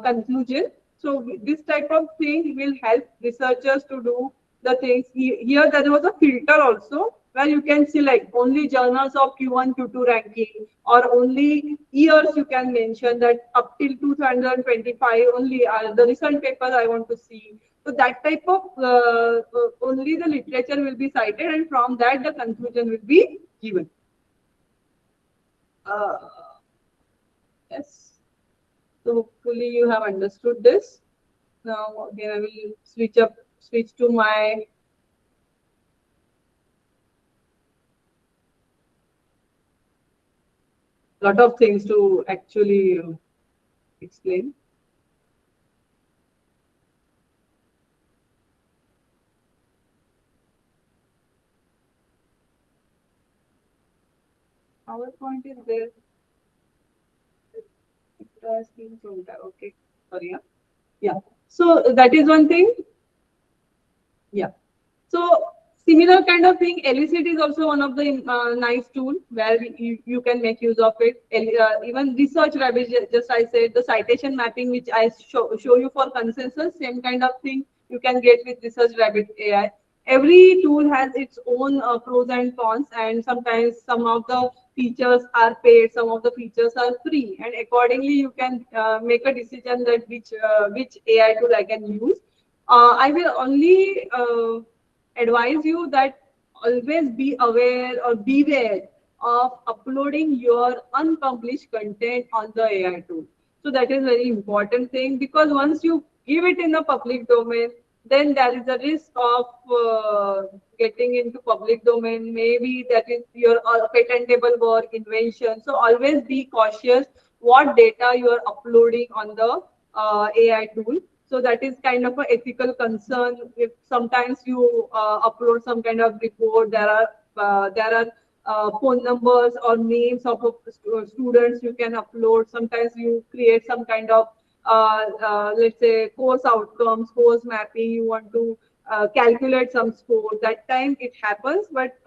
conclusion. So this type of thing will help researchers to do the things. Here there was a filter also where you can select only journals of Q1, Q2 ranking, or only years you can mention that up till 2025 only the recent papers I want to see. So that type of only the literature will be cited, and from that the conclusion will be given. Uh, yes. So hopefully you have understood this. Now again I will switch to my lot of things to actually explain. PowerPoint is there. Okay, sorry. Yeah. So that is one thing. Yeah. So similar kind of thing, Elicit is also one of the nice tool where you can make use of it. Even Research Rabbit, just I said, the citation mapping which I show you for consensus, same kind of thing you can get with Research Rabbit AI. Every tool has its own pros and cons, and sometimes some of the features are paid, some of the features are free, and accordingly you can make a decision that which AI tool I can use. I will only advise you that always be aware or beware of uploading your unpublished content on the AI tool. So that is very important thing, because once you give it in the public domain, then there is a risk of getting into public domain. Maybe that is your patentable work, invention. So always be cautious what data you are uploading on the AI tool. So that is kind of an ethical concern. If sometimes you upload some kind of report, there are phone numbers or names of students you can upload. Sometimes you create some kind of let's say course outcomes, course mapping. You want to calculate some score. That time it happens, but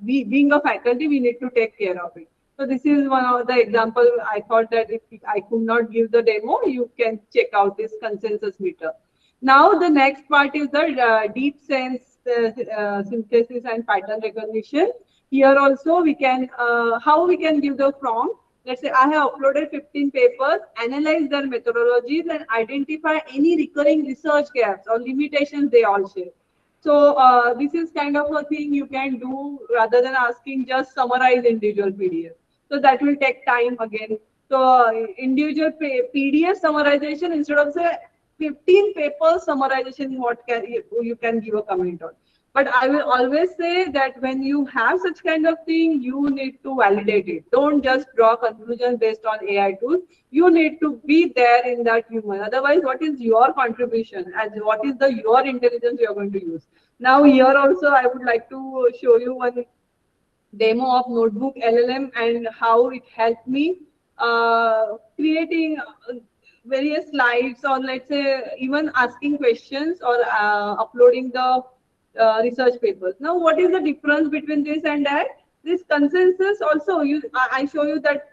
we, being a faculty, we need to take care of it. So this is one of the example. I thought that if I could not give the demo, you can check out this consensus meter. Now the next part is the deep sense synthesis and pattern recognition. Here also we can, how we can give the prompt. Let's say I have uploaded 15 papers, analyze their methodologies and identify any recurring research gaps or limitations they all share. So this is kind of a thing you can do rather than asking just summarize individual PDF. So that will take time again. So individual PDF summarization, instead of say 15 papers summarization, what can you can give a comment on. But I will always say that when you have such kind of thing, you need to validate it. Don't just draw conclusions based on AI tools. You need to be there in that human. Otherwise, what is your contribution and what is the your intelligence you are going to use? Now here also, I would like to show you one demo of Notebook LLM and how it helped me creating various slides, or let's say even asking questions or uploading the research papers. Now, what is the difference between this and that? This consensus also, I show you that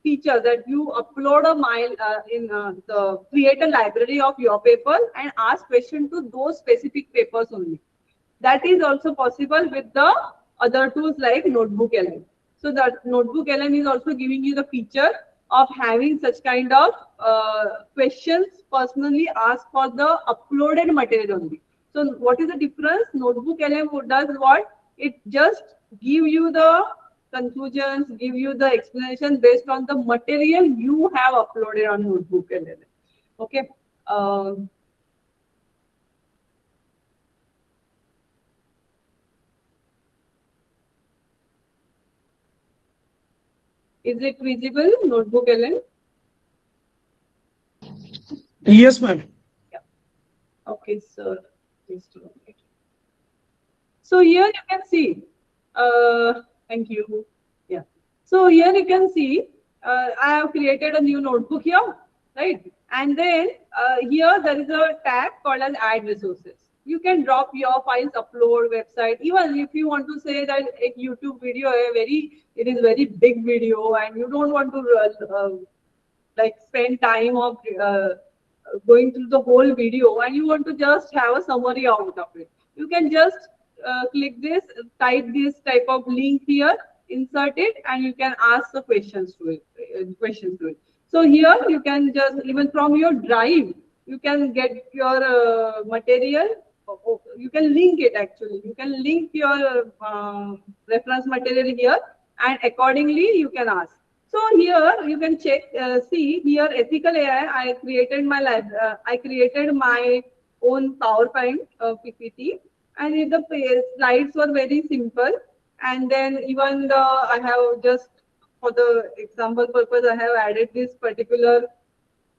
feature that you upload a mile in the create a library of your paper and ask question to those specific papers only. That is also possible with the other tools like NotebookLM. So that NotebookLM is also giving you the feature of having such kind of questions personally asked for the uploaded material only. So what is the difference? NotebookLM does what? It just give you the conclusions, give you the explanation based on the material you have uploaded on NotebookLM. Okay. Is it visible, NotebookLM? Yes, ma'am. Yeah. Okay, sir. So here you can see. Thank you. Yeah. So here you can see. I have created a new notebook here, right? And then here there is a tab called as Add Resources. You can drop your files, upload website. Even if you want to say that a YouTube video, it is very big video, and you don't want to like spend time of going through the whole video, and you want to just have a summary out of it. You can just click this, type this type of link here, insert it, and you can ask the questions to it. So here you can just, even from your drive, you can get your material. You can link it actually. You can link your reference material here, and accordingly you can ask. So here you can check, see here ethical AI. I created my own PowerPoint PPT, and the slides were very simple. And then even I have just for the example purpose, I have added this particular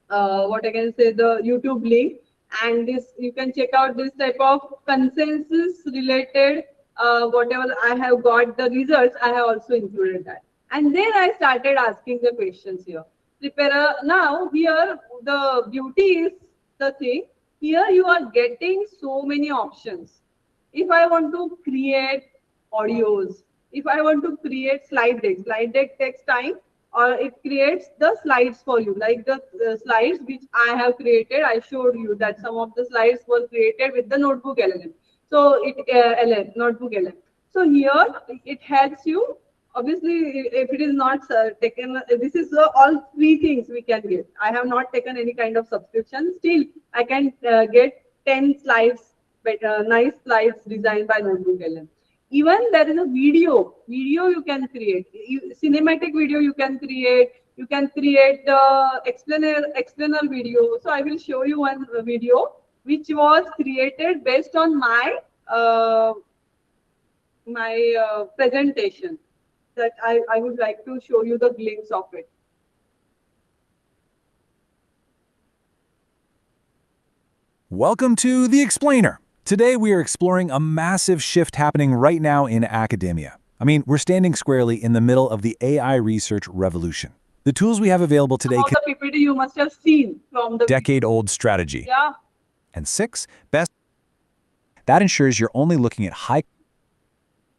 what I can say, the YouTube link, and this you can check out this type of consensus related whatever I have got the results. I have also included that, and then I started asking the questions here. Prepare now here the beauty is the thing here you are getting so many options. If I want to create audios, if I want to create slide deck takes time, or it creates the slides for you, like the slides which I have created. I showed you that some of the slides were created with the notebook LLM. So notebook LM. So here it helps you. Obviously, if it is not taken, this is all three things we can get. I have not taken any kind of subscription. Still, I can get 10 slides nice slides designed by NotebookLM. Even there is a video you can create, cinematic video you can create. You can create the explainer video. So I will show you one video which was created based on uh, my presentation. That I would like to show you the glimpse of it. Welcome to The Explainer. Today we are exploring a massive shift happening right now in academia. I mean, we're standing squarely in the middle of the AI research revolution. The tools we have available today Some of the PPT you must have seen from the decade-old strategy. Yeah. And 6, best. That ensures you're only looking at high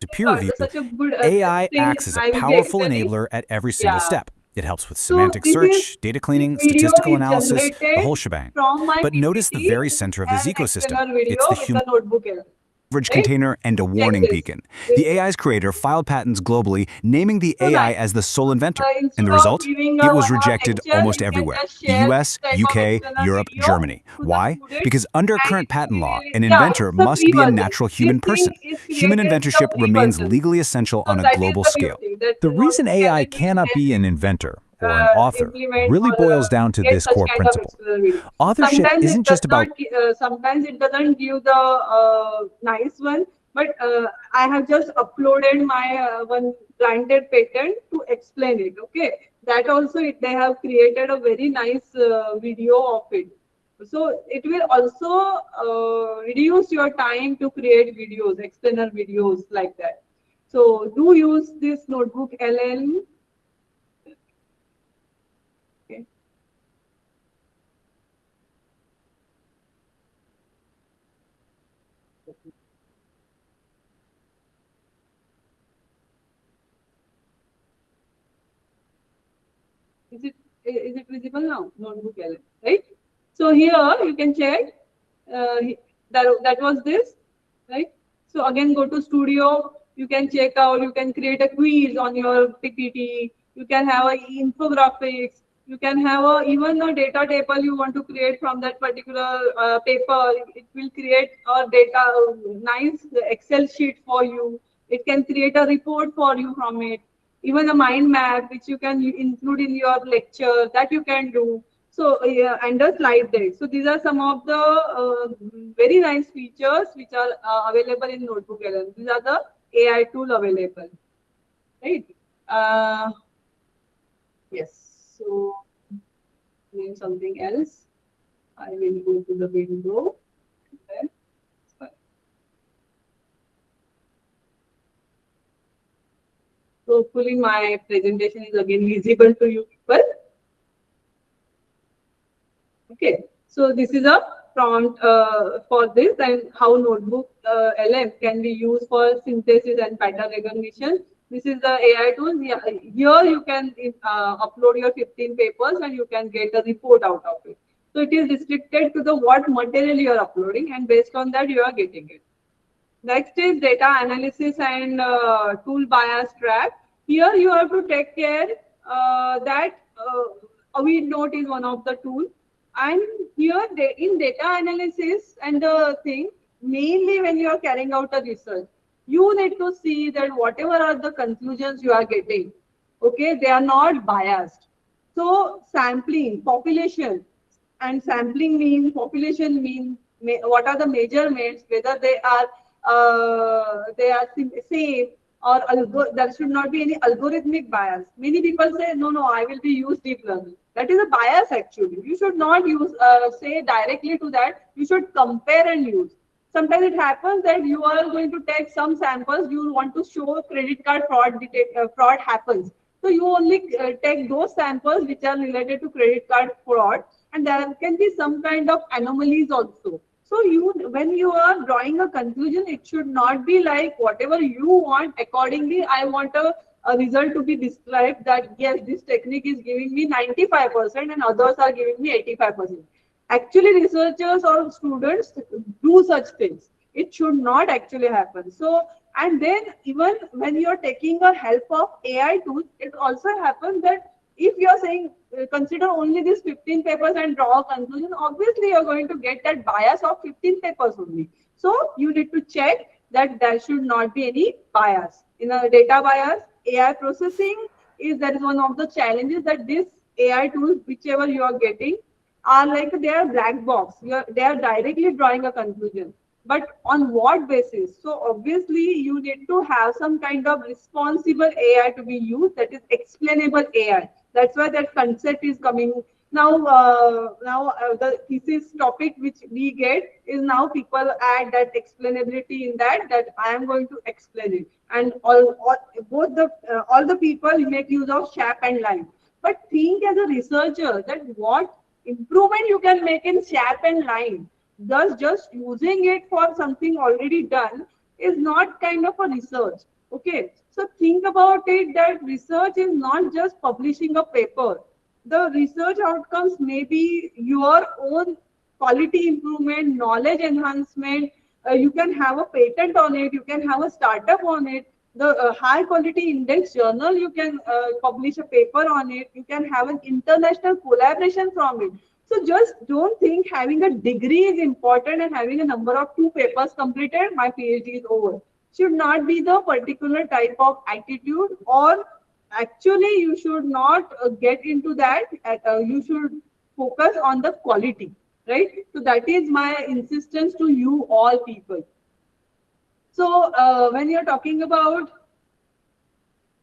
to peer review. Such a good, AI thing acts as a I will be powerful explaining. enabler at every single Yeah. step. It helps with So semantic this search, is- data cleaning, this video statistical is analysis, the generated whole shebang. from my But notice the PPT very center of this and ecosystem. explainer video It's the with human NotebookLM. average Right? container and a warning this. beacon. The AI's creator filed patents globally, naming the AI as the sole inventor. And the Instead of result? giving It a was one-hour rejected lecture, almost you can everywhere. just The share US, type of UK, external Europe, video Germany. to the Why? students. Because under And current it's patent law, really- an yeah, inventor it's the must free be a version. natural human This thing person. is Human created inventorship the free remains version. legally essential So on a that is global the scale. beauty, that The reason AI NotebookLM cannot be an inventor or an author implement really or, boils down to get this such core kind of principle. external video. Authorship Sometimes isn't it does just about not, sometimes it doesn't give the nice one, but I have just uploaded my one granted patent to explain it. Okay, that also they have created a very nice video of it. So it will also reduce your time to create videos, explainer videos like that. So do use this notebook LL. Okay. Is it visible now? Notebook LL, right? So here you can check. That was this, right? So again, go to Studio. You can check out. You can create a quiz on your PPT. You can have a infographics. You can have even a data table you want to create from that particular paper. It will create a data nice Excel sheet for you. It can create a report for you from it. Even a mind map which you can include in your lecture, that you can do. So yeah, and the slide deck. So these are some of the very nice features which are available in NotebookLM. These are the AI tool available, right? Yes. So name something else. I will go to the window. Okay. So hopefully my presentation is again visible to you people. Okay, so this is a prompt for this and how notebook LM can be used for synthesis and pattern recognition. This is the AI tool. Yeah, here you can upload your 15 papers and you can get a report out of it. So it is restricted to the what material you are uploading, and based on that you are getting it. Next is data analysis and tool bias trap. Here you have to take care that a weed note is one of the tools. And here in data analysis and the thing, mainly when you are carrying out a research, you need to see that whatever are the conclusions you are getting, okay, they are not biased. So sampling, population, and sampling mean, population mean, what are the measurements, whether they are same, or there should not be any algorithmic bias. Many people say, no, I will be use deep learning. That is a bias actually. You should not use, say directly to that. You should compare and use. Sometimes it happens that you are going to take some samples, you want to show credit card fraud happens. So you only take those samples which are related to credit card fraud, and there can be some kind of anomalies also. So when you are drawing a conclusion, it should not be like whatever you want. Accordingly, I want a result to be described that yes, this technique is giving me 95% and others are giving me 85%. Actually, researchers or students do such things. It should not actually happen. So, and then even when you're taking a help of AI tools, it also happens that if you're saying consider only these 15 papers and draw a conclusion, obviously you're going to get that bias of 15 papers only. So you need to check that there should not be any bias. In a data bias, AI processing is that is one of the challenges that this AI tools, whichever you are getting, are like they are black box. They are directly drawing a conclusion. But on what basis? So obviously you need to have some kind of responsible AI to be used, that is explainable AI. That's why that concept is coming now. The thesis topic which we get is now people add that explainability in that I am going to explain it, and all the people make use of SHAP and LINE. But think as a researcher that what improvement you can make in SHAP and LINE. Thus, just using it for something already done is not kind of a research. Okay, so think about it that research is not just publishing a paper. The research outcomes may be your own quality improvement, knowledge enhancement. You can have a patent on it, you can have a startup on it. The high quality index journal, you can publish a paper on it, you can have an international collaboration from it. So just don't think having a degree is important and having a number of 2 papers completed, my PhD is over. Should not be the particular type of attitude, or actually you should not get into that. You should focus on the quality, right? So that is my insistence to you all people. So when you're talking about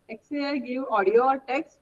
XAI give audio or text,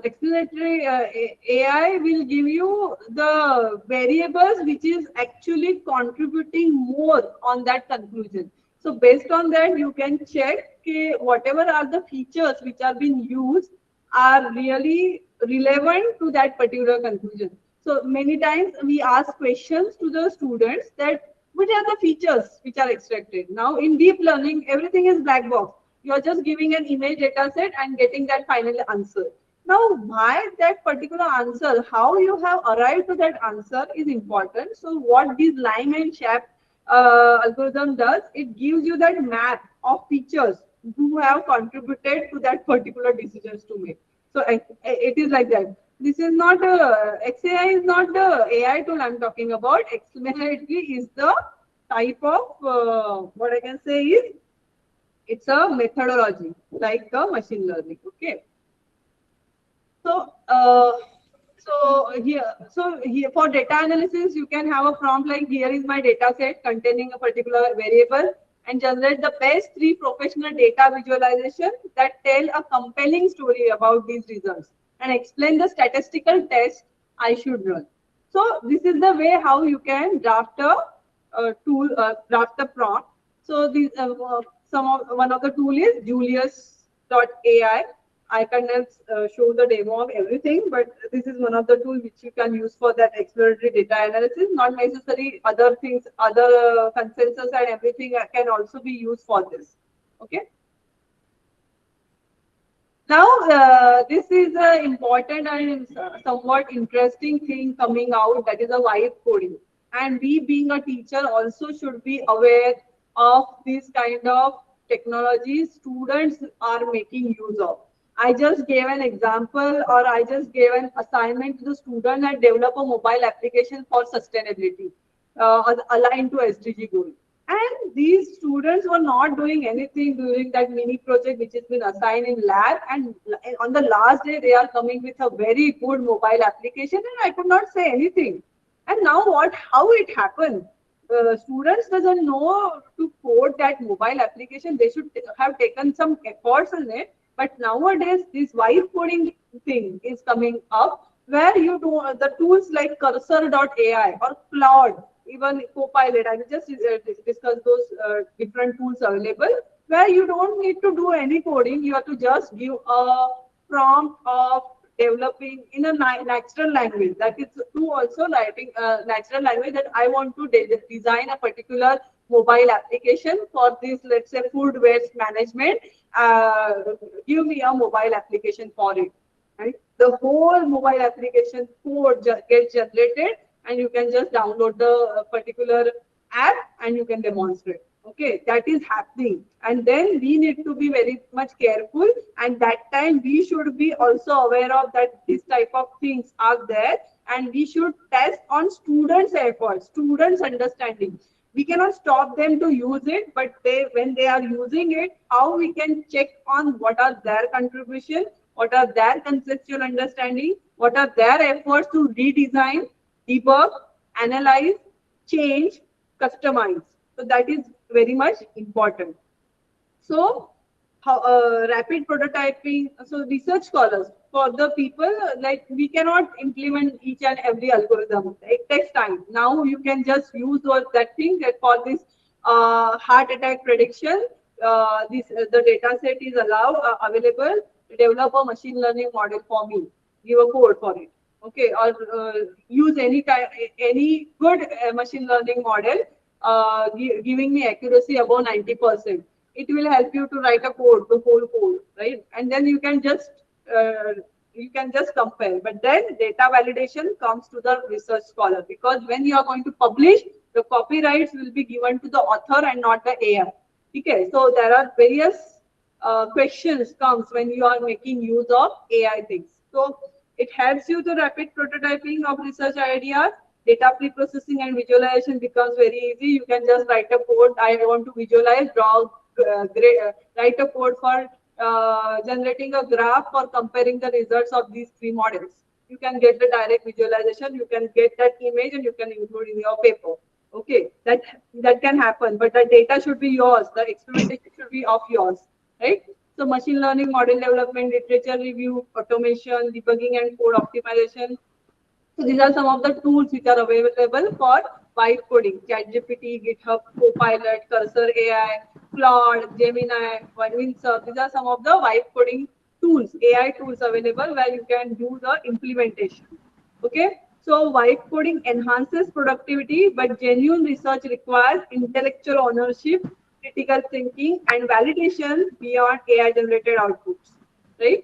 explanatory AI will give you the variables which is actually contributing more on that conclusion. So based on that, you can check whatever are the features which are being used are really relevant to that particular conclusion. So many times we ask questions to the students that which are the features which are extracted. Now in deep learning, everything is black box. You are just giving an image data set and getting that final answer. Now, why that particular answer, how you have arrived to that answer is important. So what this Lime and SHAP algorithm does, it gives you that map of features who have contributed to that particular decisions to make. So it is like that. This is not XAI is not the AI tool I'm talking about. Explanatory is the type of what I can say is it's a methodology like a machine learning. Okay. So here for data analysis, you can have a prompt like here is my data set containing a particular variable and generate the best 3 professional data visualization that tell a compelling story about these results and explain the statistical test I should run. So this is the way how you can draft draft a prompt. So these one of the tool is Julius.ai. I cannot show the demo of everything, but this is one of the tools which you can use for that exploratory data analysis. Not necessarily other things, other consensus and everything can also be used for this. Okay. Now, this is an important and somewhat interesting thing coming out, that is a vibe coding. And we being a teacher also should be aware of this kind of technologies students are making use of. I just gave an example, or I just gave an assignment to the student and develop a mobile application for sustainability aligned to SDG goal. And these students were not doing anything during that mini project which has been assigned in lab. And on the last day, they are coming with a very good mobile application, and I could not say anything. And now how it happened? Students doesn't know to code that mobile application. They should have taken some efforts on it. But nowadays, this vibe coding thing is coming up where you do the tools like cursor.ai or Cloud, even Copilot. I will just discuss those different tools available where you don't need to do any coding. You have to just give a prompt of developing in a natural language. That is to also writing natural language that I want to design a particular mobile application for this, let's say, food waste management. Give me a mobile application for it. Right? The whole mobile application code gets generated, and you can just download the particular app and you can demonstrate. Okay, that is happening. And then we need to be very much careful. And that time we should be also aware of that this type of things are there. And we should test on students' efforts, students' understanding. We cannot stop them to use it, but when they are using it, how we can check on what are their contribution, what are their conceptual understanding, what are their efforts to redesign, debug, analyze, change, customize. So that is very much important. So, how rapid prototyping. So, research scholars for the people like we cannot implement each and every algorithm. It takes time. Now you can just use that thing that for this heart attack prediction. This the data set is allowed available. Develop a machine learning model for me. Give a code for it. Okay, or use any good machine learning model giving me accuracy above 90%. It will help you to write a code, the whole code, right? And then uh, you can just compare. But then data validation comes to the research scholar, because when you are going to publish, the copyrights will be given to the author and not the AI. Okay, so there are various questions comes when you are making use of AI things. So it helps you to rapid prototyping of research ideas. Data pre-processing and visualization becomes very easy. You can just write a code. I want to visualize, draw, write a code for generating a graph for comparing the results of these three models. You can get the direct visualization. You can get that image and you can include in your paper. Okay, that can happen, but the data should be yours. The experimentation should be of yours, right? So machine learning, model development, literature review, automation, debugging, and code optimization. So these are some of the tools which are available for vibe coding: ChatGPT, GitHub Copilot, Cursor AI, Claude, Gemini, Windsurf. These are some of the vibe coding tools, AI tools available where you can do the implementation. Okay, so vibe coding enhances productivity, but genuine research requires intellectual ownership, critical thinking, and validation beyond AI generated outputs. Right?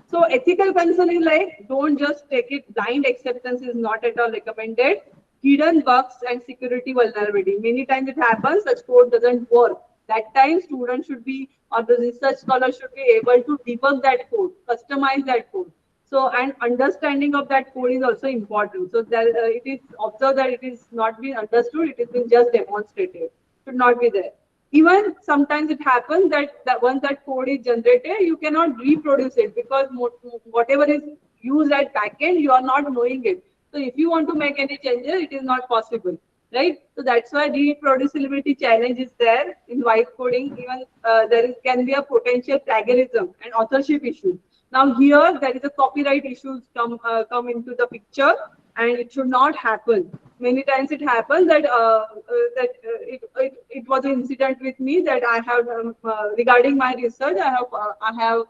So ethical concern is like, don't just take it. Blind acceptance is not at all recommended. Hidden bugs and security vulnerability. Many times it happens, such code doesn't work. That time students should be, or the research scholar should be able to debug that code, customize that code. So, and understanding of that code is also important. So that it is observed that it is not being understood, it is being just demonstrated. Should not be there. Even sometimes it happens that once that code is generated, you cannot reproduce it, because whatever is used at backend, you are not knowing it. So if you want to make any changes, it is not possible, right? So that's why reproducibility challenge is there in vibe coding. Even can be a potential plagiarism and authorship issue. Now here there is a copyright issues come into the picture, and it should not happen. Many times it happens that it was an incident with me that I have regarding my research. I have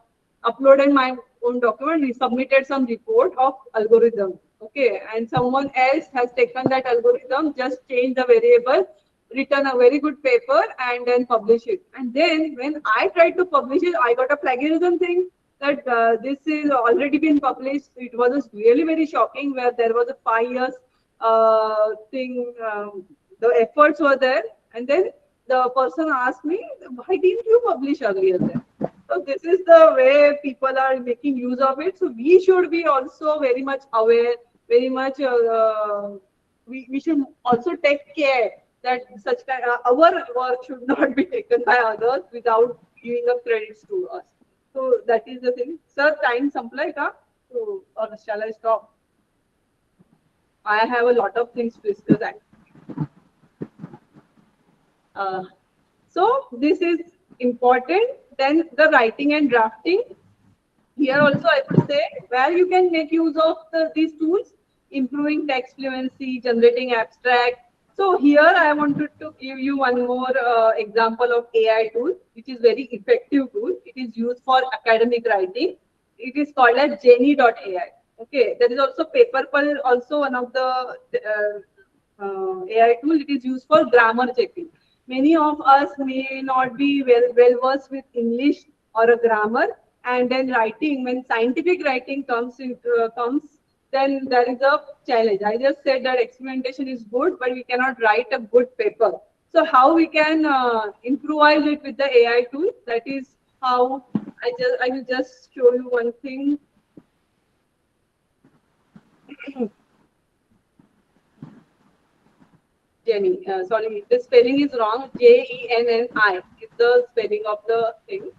uploaded my own document. We submitted some report of algorithm. Okay, and someone else has taken that algorithm, just changed the variable, written a very good paper, and then publish it. And then when I tried to publish it, I got a plagiarism thing that this is already been published. It was really very shocking, where there was a 5 years thing. The efforts were there, and then the person asked me, "Why didn't you publish earlier then?" So this is the way people are making use of it. So we should be also very much aware, very much. We should also take care that such kind our work should not be taken by others without giving up credits to us. So that is the thing. Sir, time samplai ka? So, or shall I stop? I have a lot of things to discuss. Uh, so this is important. Then the writing and drafting. Here also I would say where you can make use of these tools: improving text fluency, generating abstract. So here I wanted to give you one more example of AI tool, which is very effective tool. It is used for academic writing. It is called as Jenni AI. Okay, there is also Paperpal, also one of the AI tool. It is used for grammar checking. Many of us may not be well versed with English or a grammar, and then writing, when scientific writing comes, then there is a challenge. I just said that experimentation is good, but we cannot write a good paper. So how we can improvise it with the AI tool? That is how I will just show you one thing. Jenny, sorry, the spelling is wrong. Jenni is the spelling of the thing.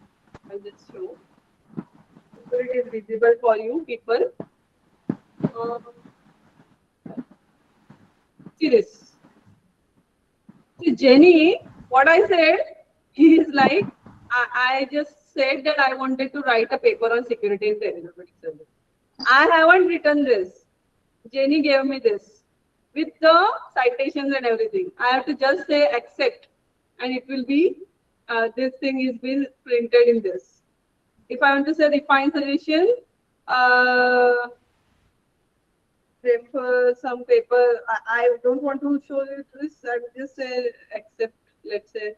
I'll just show. So it is visible for you people. See this. See Jenny, what I said, he is like, I just said that I wanted to write a paper on security in telerobotics. I haven't written this. Jenny gave me this with the citations and everything. I have to just say accept, and it will be this thing is being printed in this. If I want to say refine solution, refer some paper. I don't want to show you this. I will just say accept. Let's say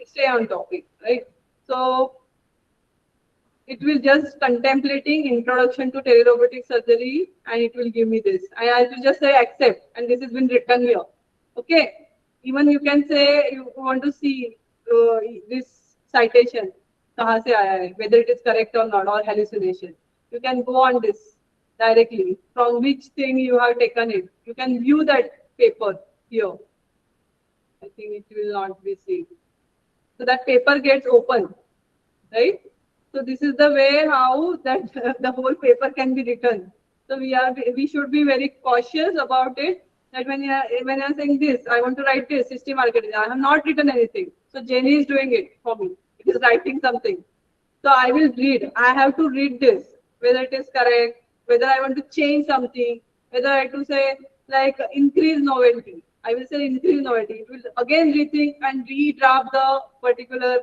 stay on topic, right? So it will just contemplating introduction to telerobotic surgery, and it will give me this. I will just say accept, and this has been written here. Okay. Even you can say you want to see this citation, kahan se aaya hai, whether it is correct or not, or hallucination. You can go on this directly from which thing you have taken it. You can view that paper here. I think it will not be seen. So that paper gets open, right? So this is the way how that the whole paper can be written. So we should be very cautious about it. That when I'm saying this, I want to write this system architecture. I have not written anything. So Jenny is doing it for me. It is writing something. So I will read. I have to read this, whether it is correct, whether I want to change something, whether I have to say like increase novelty. I will say increase novelty. It will again rethink and redraft the particular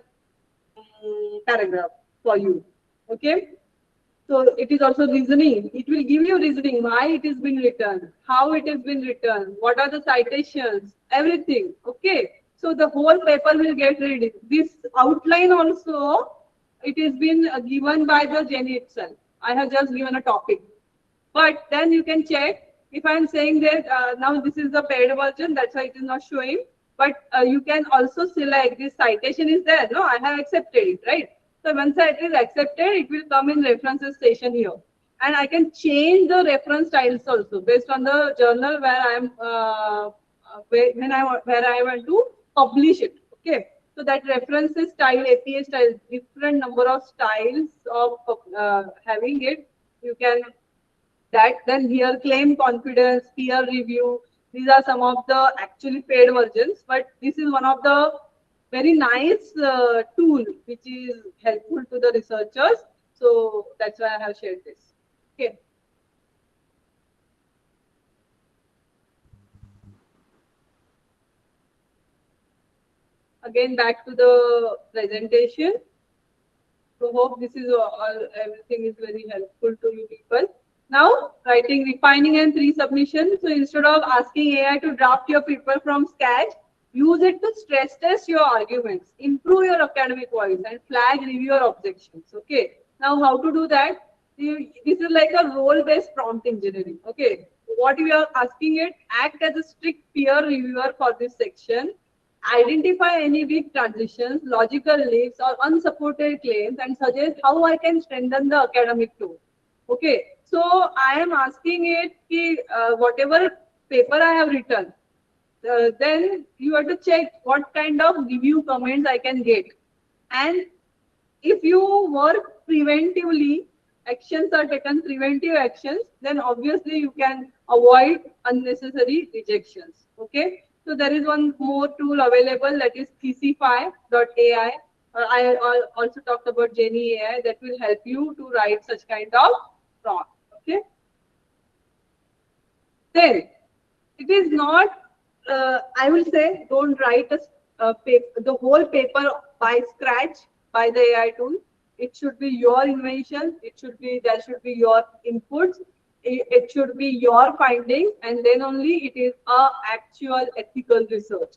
paragraph for you. Okay. So it is also reasoning. It will give you reasoning why it has been written, how it has been written, what are the citations, everything. Okay. So the whole paper will get ready. This outline also, it has been given by the Jenny itself. I have just given a topic. But then you can check if I am saying that now this is the paid version, that's why it is not showing. But you can also select this citation is there. No, I have accepted it, right? So once it is accepted, it will come in references station here. And I can change the reference styles also based on the journal where I am where I want to publish it. Okay. So that references style, APA style, different number of styles of having it. You can that. Then here claim confidence, peer review. These are some of the actually paid versions, but this is one of the very nice tool which is helpful to the researchers. So that's why I have shared this. Okay. Again, back to the presentation. So hope this is all, everything is very helpful to you people. Now, writing, refining and pre-submission. So instead of asking AI to draft your paper from scratch, use it to stress test your arguments, improve your academic voice, and flag reviewer objections. Okay. Now, how to do that? This is like a role-based prompt engineering. Okay. What we are asking it, act as a strict peer reviewer for this section. Identify any weak transitions, logical leaps, or unsupported claims, and suggest how I can strengthen the academic tone. Okay, so I am asking it ki, whatever paper I have written, then you have to check what kind of review comments I can get. And if you work preventively, actions are taken, preventive actions, then obviously you can avoid unnecessary rejections. Okay. So there is one more tool available, that is pc5.ai. I also talked about Jenni AI, that will help you to write such kind of prompt. Okay. Then it is not. I will say don't write the whole paper by scratch by the AI tool. It should be your invention. There should be your inputs. It should be your findings, and then only it is a actual ethical research.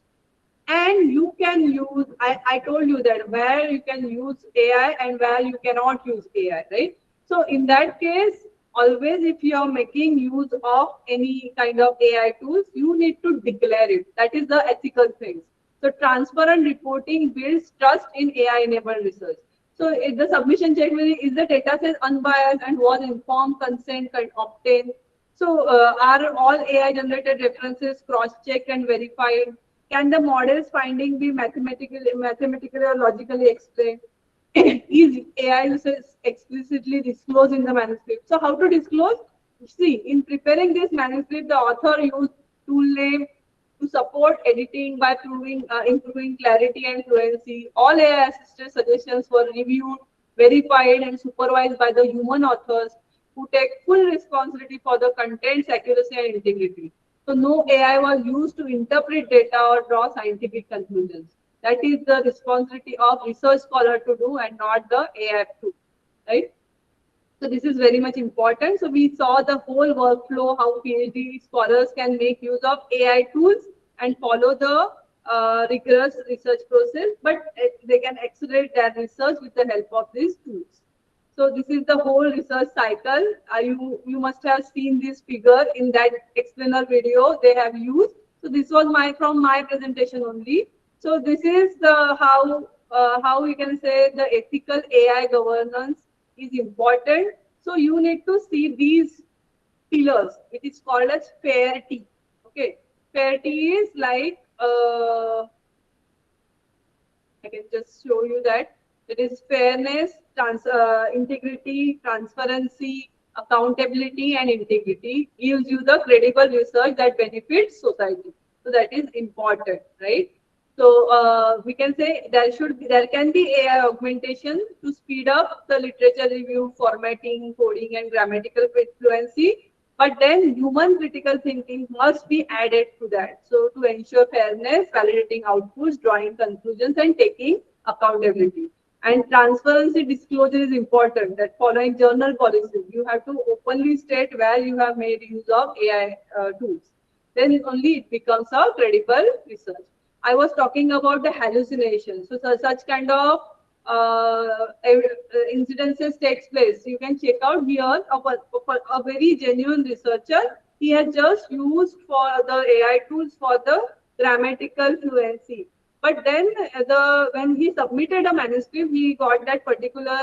And you can use, I told you that where you can use AI and where you cannot use AI, right? So in that case, always if you are making use of any kind of AI tools, you need to declare it. That is the ethical thing. So transparent reporting builds trust in AI-enabled research. So if the submission checklist is the data set unbiased and was informed consent can obtain. So are all AI generated references cross-checked and verified? Can the model's finding be mathematically or logically explained? Is AI usage explicitly disclosed in the manuscript? So how to disclose? See, in preparing this manuscript, the author used tool name to support editing by improving clarity and fluency. All AI-assisted suggestions were reviewed, verified, and supervised by the human authors who take full responsibility for the content's accuracy and integrity. So no AI was used to interpret data or draw scientific conclusions. That is the responsibility of research scholar to do and not the AI to, right? So this is very much important. So we saw the whole workflow, how PhD scholars can make use of AI tools and follow the rigorous research process, but they can accelerate their research with the help of these tools. So this is the whole research cycle. You must have seen this figure in that explainer video they have used. So this was from my presentation only. So this is the how we can say the ethical AI governance is important. So you need to see these pillars, which is called as FAIR-T. Okay, FAIR-T is like I can just show you that it is fairness, integrity, transparency, accountability, and integrity gives you the credible research that benefits society. So that is important, right? So we can say there can be AI augmentation to speed up the literature review, formatting, coding, and grammatical fluency. But then human critical thinking must be added to that. So to ensure fairness, validating outputs, drawing conclusions, and taking accountability. And transparency disclosure is important. That following journal policies, you have to openly state where you have made use of AI tools. Then only it becomes a credible research. I was talking about the hallucinations. So such kind of incidences takes place. You can check out here a very genuine researcher. He has just used for the AI tools for the grammatical fluency. But then when he submitted a manuscript, he got that particular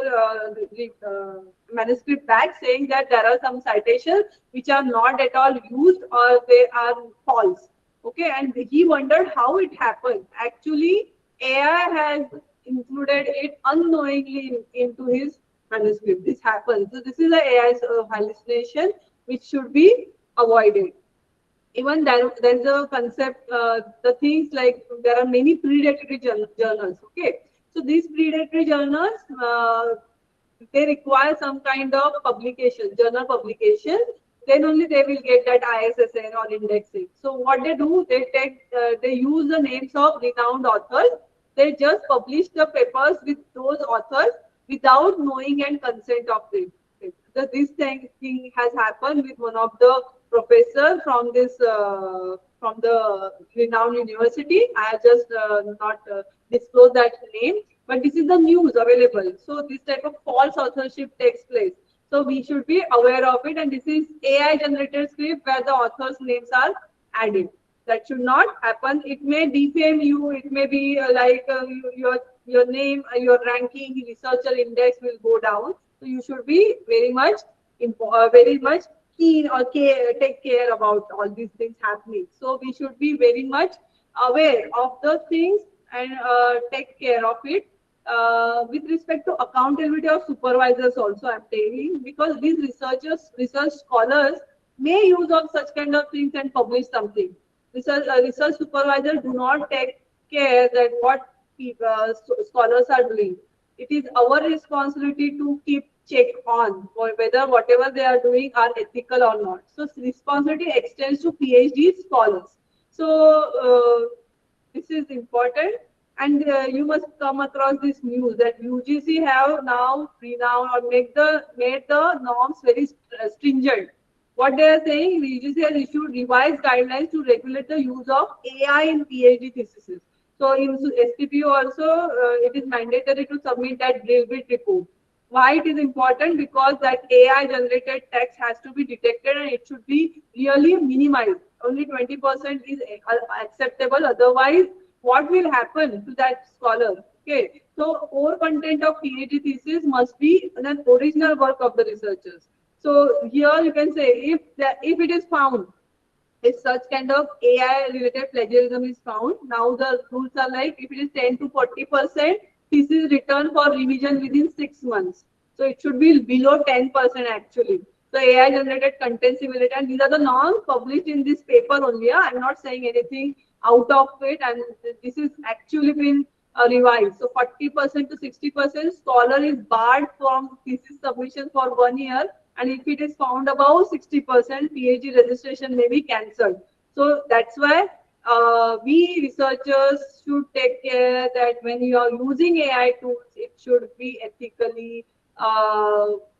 manuscript back saying that there are some citations which are not at all used or they are false. Okay, and he wondered how it happened. Actually, AI has included it unknowingly into his manuscript. This happens. So this is a AI hallucination which should be avoided. Even there's a concept, the things like there are many predatory journals. Okay, so these predatory journals, they require some kind of publication, journal publication. Then only they will get that ISSN or indexing. So what they do, they use the names of renowned authors. They just publish the papers with those authors without knowing and consent of them. So this thing has happened with one of the professor from from the renowned university. I have just not disclosed that name, but this is the news available. So this type of false authorship takes place. So we should be aware of it. And this is AI generated script where the author's names are added. That should not happen. It may defame you. It may be your name, your ranking, researcher index will go down. So you should be very much keen or take care about all these things happening. So we should be very much aware of the things and take care of it. With respect to accountability of supervisors also, I'm telling, because these research scholars may use of such kind of things and publish something. Research supervisors do not take care that what scholars are doing. It is our responsibility to keep check on whether whatever they are doing are ethical or not. So responsibility extends to PhD scholars. So this is important, and you must come across this news that UGC have now renowned or made the norms very stringent. What they are saying, the UGC has issued revised guidelines to regulate the use of AI in PhD theses. So in STPO also, it is mandatory to submit that drill bit report. Why it is important? Because that AI generated text has to be detected and it should be really minimized. Only 20% is acceptable. Otherwise, what will happen to that scholar? Okay, so core content of PhD thesis must be an original work of the researchers. So here you can say if it is found, if such kind of AI related plagiarism is found, now the rules are like if it is 10 to 40%, this is returned for revision within 6 months. So it should be below 10% actually. So AI generated content similarity, and these are the norms published in this paper only. I'm not saying anything out of it, and this is actually been revised. So 40% to 60% scholar is barred from thesis submission for 1 year, and if it is found above 60%, PhD registration may be cancelled. So that's why we researchers should take care that when you are using AI tools, it should be ethically,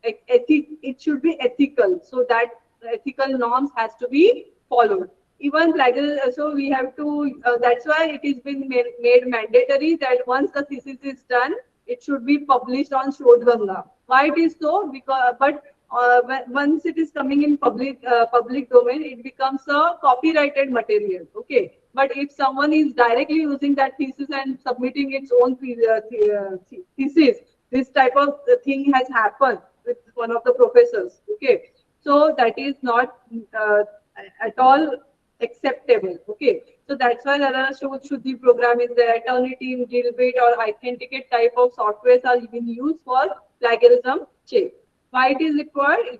it should be ethical. So that ethical norms has to be followed. Even plagiarism, so we have to, that's why it is been made mandatory that once the thesis is done, it should be published on Shodhganga. Why it is so? Because, but once it is coming in public domain, it becomes a copyrighted material. Okay, but if someone is directly using that thesis and submitting its own thesis, this type of thing has happened with one of the professors. Okay, so that is not at all acceptable. Okay, so that's why Narana Shuddhi program is there. Eternity, Dilbit, or Authenticate type of softwares are being used for plagiarism check. Why it is required?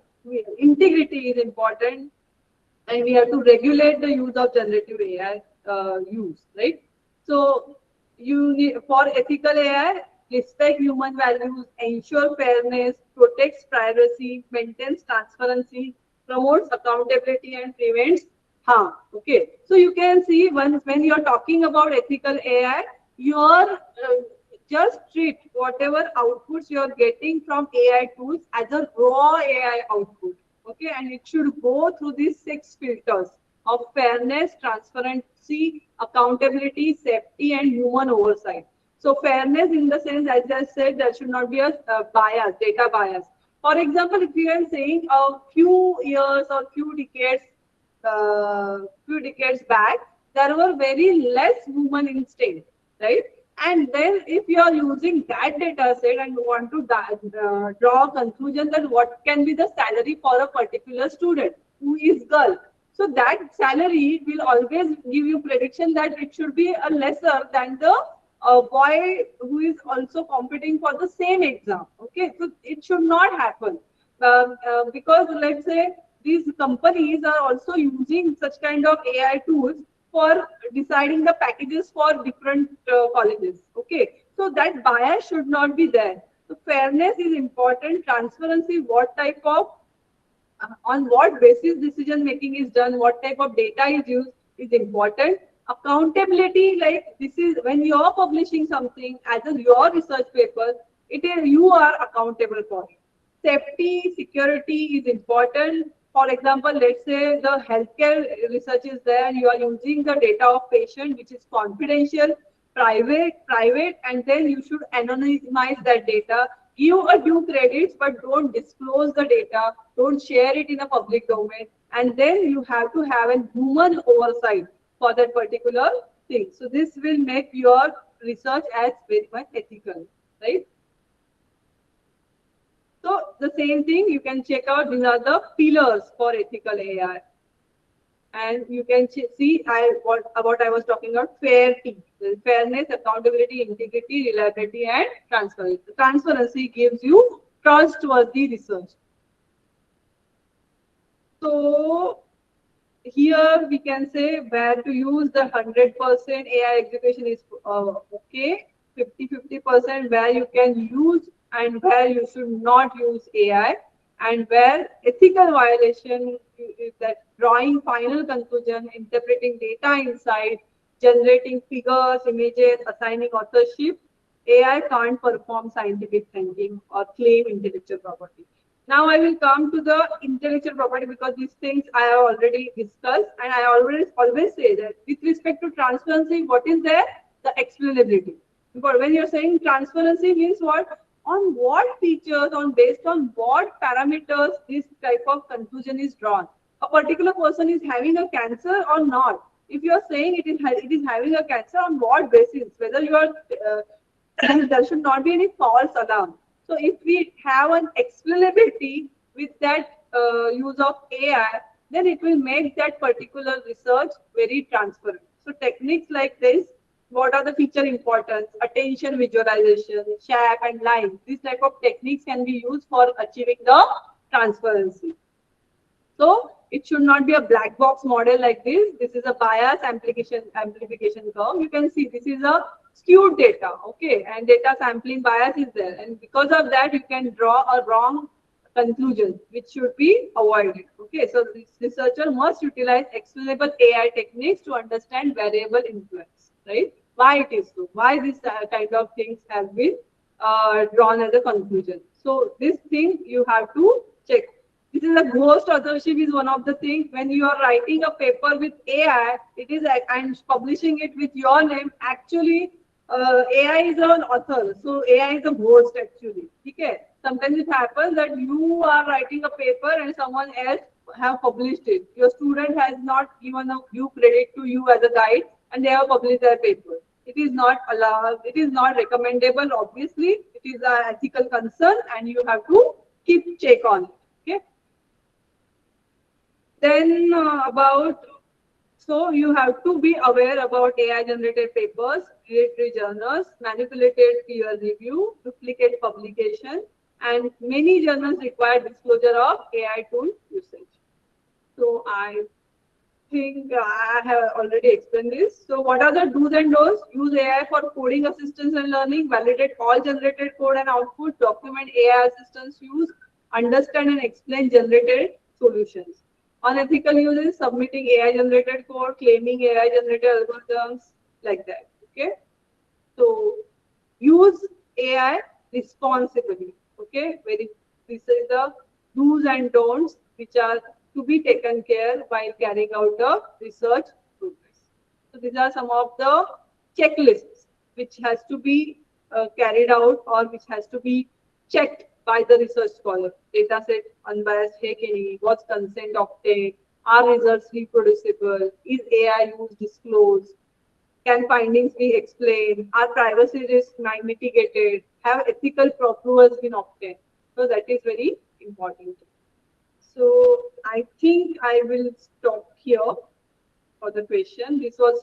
Integrity is important, and we have to regulate the use of generative AI use, right? So you need, for ethical AI, respect human values, ensure fairness, protects privacy, maintains transparency, promotes accountability, and prevents harm. Okay, so you can see when you are talking about ethical AI, your just treat whatever outputs you are getting from AI tools as a raw AI output. Okay, and it should go through these 6 filters of fairness, transparency, accountability, safety, and human oversight. So fairness in the sense, as I said, there should not be a bias, data bias. For example, if you are saying a few years or few decades back, there were very less women in STEM, right? And then if you are using that data set and want to draw a conclusion that what can be the salary for a particular student who is girl, so that salary will always give you prediction that it should be a lesser than the boy who is also competing for the same exam. Okay, so it should not happen because let's say these companies are also using such kind of AI tools for deciding the packages for different colleges. Okay, so that bias should not be there. So fairness is important. Transparency, what type of on what basis decision making is done, what type of data is used is important. Accountability, like this is when you are publishing something as your research paper, it is you are accountable for it. Safety, security is important. For example, let's say the healthcare research is there and you are using the data of patient, which is confidential, private, and then you should anonymize that data. Give a due credits, but don't disclose the data. Don't share it in a public domain. And then you have to have a human oversight for that particular thing. So this will make your research as very much ethical, right? So the same thing, you can check out, these are the pillars for ethical AI. And you can see what I was talking about, fairness, accountability, integrity, reliability, and transparency. Transparency gives you trustworthy research. So here we can say where to use the 100% AI execution is okay, 50% where you can use and where you should not use AI, and where ethical violation is that drawing final conclusion, interpreting data inside, generating figures, images, assigning authorship, AI can't perform scientific thinking or claim intellectual property. Now I will come to the intellectual property because these things I have already discussed, and I always say that with respect to transparency, what is there? The explainability. Because when you're saying transparency means what? on what features, based on what parameters this type of conclusion is drawn. A particular person is having a cancer or not. If you are saying it is having a cancer, on what basis? Whether you are there should not be any false alarm. So if we have an explainability with that use of AI, then it will make that particular research very transparent. So techniques like this, what are the feature importance, attention visualization, shape and line. These type of techniques can be used for achieving the transparency. So it should not be a black box model like this. This is a bias amplification curve. You can see this is a skewed data, okay, and data sampling bias is there, and because of that you can draw a wrong conclusion, which should be avoided. Okay, so this researcher must utilize explainable AI techniques to understand variable influence, right? Why it is so? Why this kind of things have been drawn as a conclusion? So this thing you have to check. This is a ghost authorship is one of the things. When you are writing a paper with AI, it is and publishing it with your name. Actually, AI is an author, so AI is a ghost actually. Okay. Sometimes it happens that you are writing a paper and someone else have published it. Your student has not given a due credit to you as a guide, and they have published their paper. It is not allowed. It is not recommendable. Obviously, it is an ethical concern, and you have to keep check on it. Okay. Then so you have to be aware about AI generated papers, literary journals, manipulated peer review, duplicate publication, and many journals require disclosure of AI tool usage. So I think I have already explained this. So what are the do's and don'ts? Use AI for coding assistance and learning, validate all generated code and output, document AI assistance use, understand and explain generated solutions. Unethical use is submitting AI generated code, claiming AI generated algorithms, like that. Okay. So use AI responsibly. Okay. This is the do's and don'ts which are to be taken care while carrying out the research progress. So these are some of the checklists which has to be carried out or which has to be checked by the research scholar. Dataset unbiased hai ki nahi, what's consent obtained, are results reproducible, is AI use disclosed, can findings be explained, are privacy risks mitigated, have ethical approvals been obtained. So that is very important. So I think I will stop here for the question. This was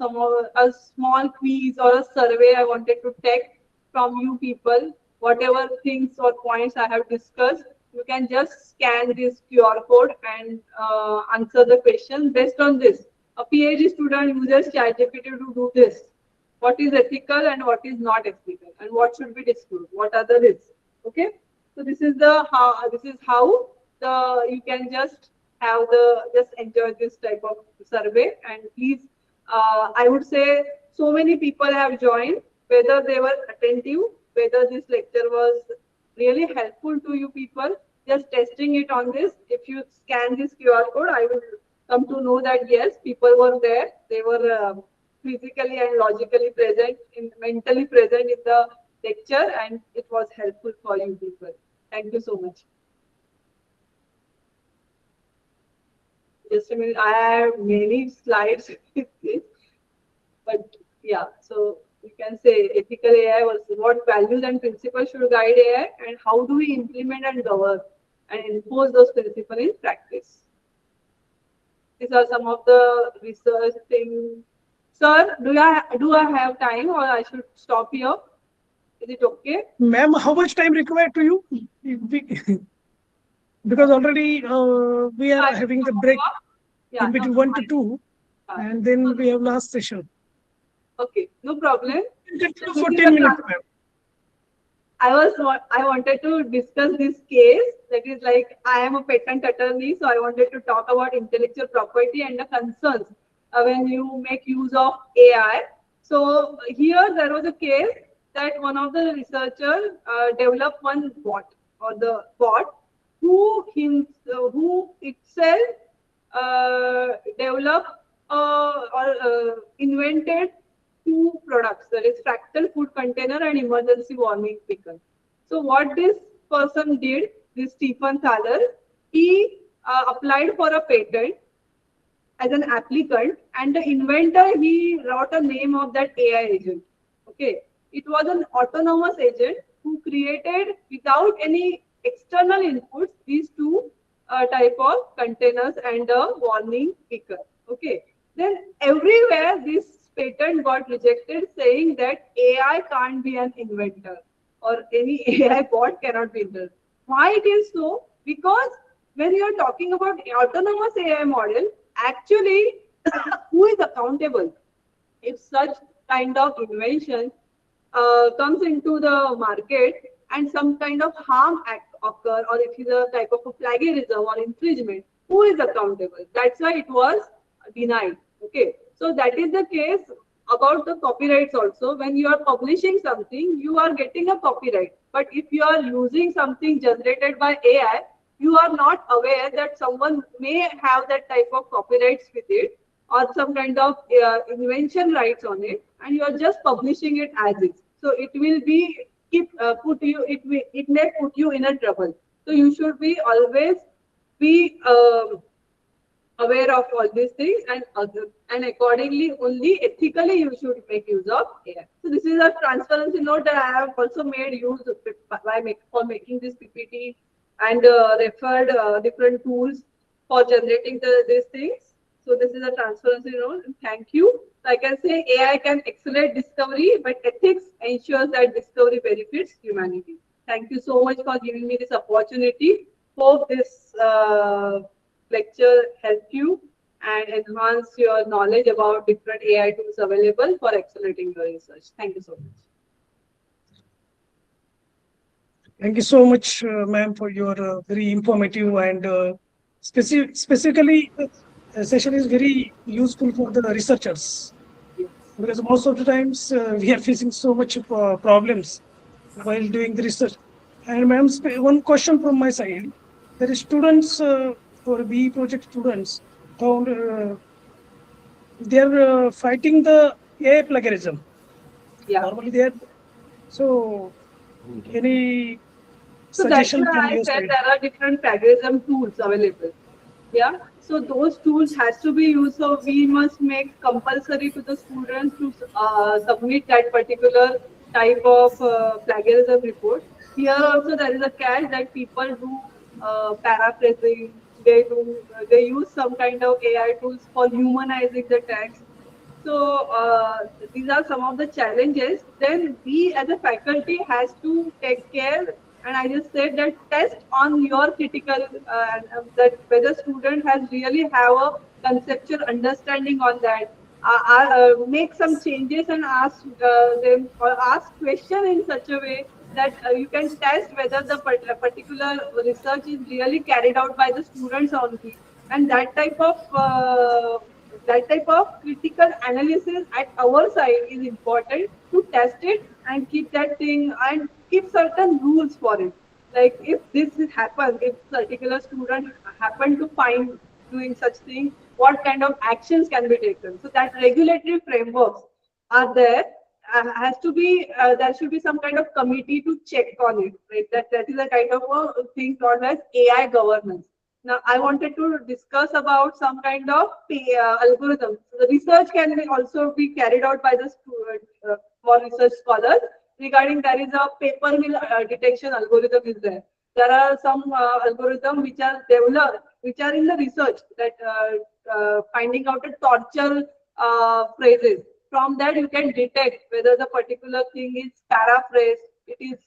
a small quiz or a survey I wanted to take from you people. Whatever things or points I have discussed, you can just scan this QR code and answer the question based on this. A PhD student uses ChatGPT to do this. What is ethical and what is not ethical, and what should be disclosed? What are the risks? Okay. So this is how the you can just enjoy this type of survey, and please I would say so many people have joined, whether they were attentive, whether this lecture was really helpful to you people, just testing it on this. If you scan this QR code, I will come to know that yes, people were there, they were physically and logically present, mentally present in the lecture, and it was helpful for you people. Thank you so much. Just a minute, I have many slides with this, but yeah, so you can say ethical AI was what values and principles should guide AI, and how do we implement and govern and enforce those principles in practice. These are some of the research things. Sir, do I have time, or I should stop here? Is it okay? Ma'am, how much time required to you? Because already we are having the break in between 1 to 2, and then we have last session. Okay, no problem. For 10 minutes, ma'am. I wanted to discuss this case. That is like, I am a patent attorney, so I wanted to talk about intellectual property and the concerns when you make use of AI. So here there was a case that one of the researchers developed one bot, or the bot who itself developed or invented two products, that is fractal food container and emergency warning beacon. So what this person did, this Stephen Thaler, he applied for a patent as an applicant, and the inventor, he wrote a name of that AI agent. Okay, it was an autonomous agent who created without any external inputs these two type of containers and a warning picker. Okay, then everywhere this patent got rejected, saying that AI can't be an inventor or any AI bot cannot be invented. Why it is so? Because when you are talking about autonomous AI model, actually, who is accountable if such kind of invention comes into the market and some kind of harm act occur, or if it is a type of a plagiarism or infringement, who is accountable? That's why it was denied. Okay, so that is the case about the copyrights also. When you are publishing something, you are getting a copyright, but if you are using something generated by AI, you are not aware that someone may have that type of copyrights with it or some kind of invention rights on it, and you are just publishing it as is. So it will be it may put you in a trouble. So you should be always be aware of all these things, and accordingly only ethically you should make use of AI. So this is a transparency note that I have also made use of for making this PPT, and referred different tools for generating these things. So this is a transparency note. Thank you. So I can say AI can accelerate discovery, but ethics ensures that discovery benefits humanity. Thank you so much for giving me this opportunity. Hope this lecture helped you and enhance your knowledge about different AI tools available for accelerating your research. Thank you so much. Thank you so much, ma'am, for your very informative and specifically session is very useful for the researchers, because most of the times we are facing so much problems while doing the research. And ma'am, one question from my side: there is students for BE project students found they are fighting the AI plagiarism. Yeah. Normally they are. So any So that's suggestion why from I your said side? there are different plagiarism tools available. Yeah. So those tools has to be used. So we must make compulsory to the students to submit that particular type of plagiarism report. Here also there is a catch that people do paraphrasing. They use some kind of AI tools for humanizing the text. So these are some of the challenges. Then we as a faculty has to take care, and I just said that test on your critical that whether student has really have a conceptual understanding on that. Make some changes and ask them, or ask question in such a way that you can test whether the particular research is really carried out by the students only, and that type of critical analysis at our side is important to test it and keep that thing and keep certain rules for it. Like if this happens, if particular student happen to find doing such thing, what kind of actions can be taken? So that regulatory frameworks are there. Has to be there should be some kind of committee to check on it. Right? That is a kind of a thing called as AI governance. Now, I wanted to discuss about some kind of algorithm. So the research can also be carried out by the student, for research scholars. Regarding there is a paper mill detection algorithm is there. There are some algorithms which are developed, which are in the research that finding out a torture phrases. From that, you can detect whether the particular thing is paraphrased, it is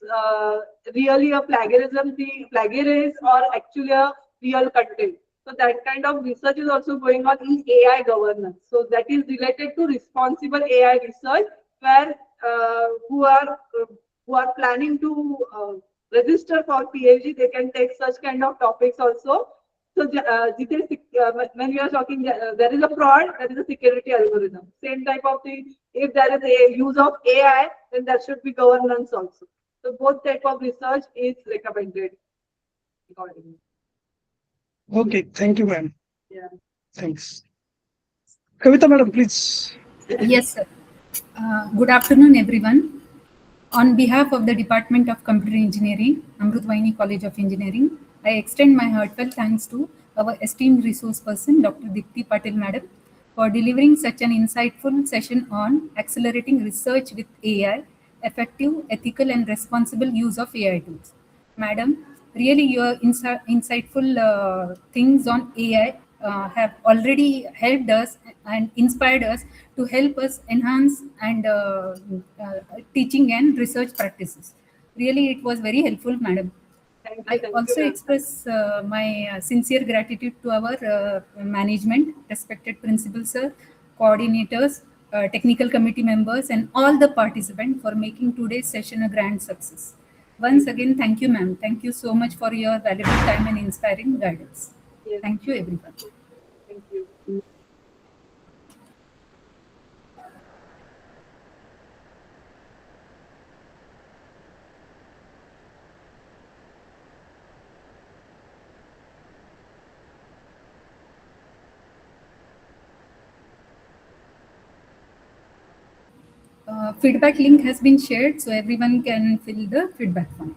really a plagiarism, plagiarized, or actually a real content. So that kind of research is also going on in AI governance. So that is related to responsible AI research, where who are planning to register for PhD, they can take such kind of topics also. So when you are talking, there is a fraud, there is a security algorithm. Same type of thing. If there is a use of AI, then there should be governance also. So both type of research is recommended accordingly. Okay, thank you, ma'am. Yeah. Thanks. Kavita, madam, please. Yes, sir. Good afternoon, everyone. On behalf of the Department of Computer Engineering, Amrutwaini College of Engineering, I extend my heartfelt thanks to our esteemed resource person, Dr. Dipti Patil Madam, for delivering such an insightful session on accelerating research with AI, effective, ethical, and responsible use of AI tools. Madam, really your insightful things on AI have already helped us and inspired us to help us enhance and teaching and research practices. Really, it was very helpful, Madam. I Thank you, also ma'am. express my sincere gratitude to our management, respected principal sir, coordinators, technical committee members, and all the participants for making today's session a grand success. Once again, thank you, ma'am. Thank you so much for your valuable time and inspiring guidance. Yes, Thank you, everyone. thank you. Feedback link has been shared, so everyone can fill the feedback form.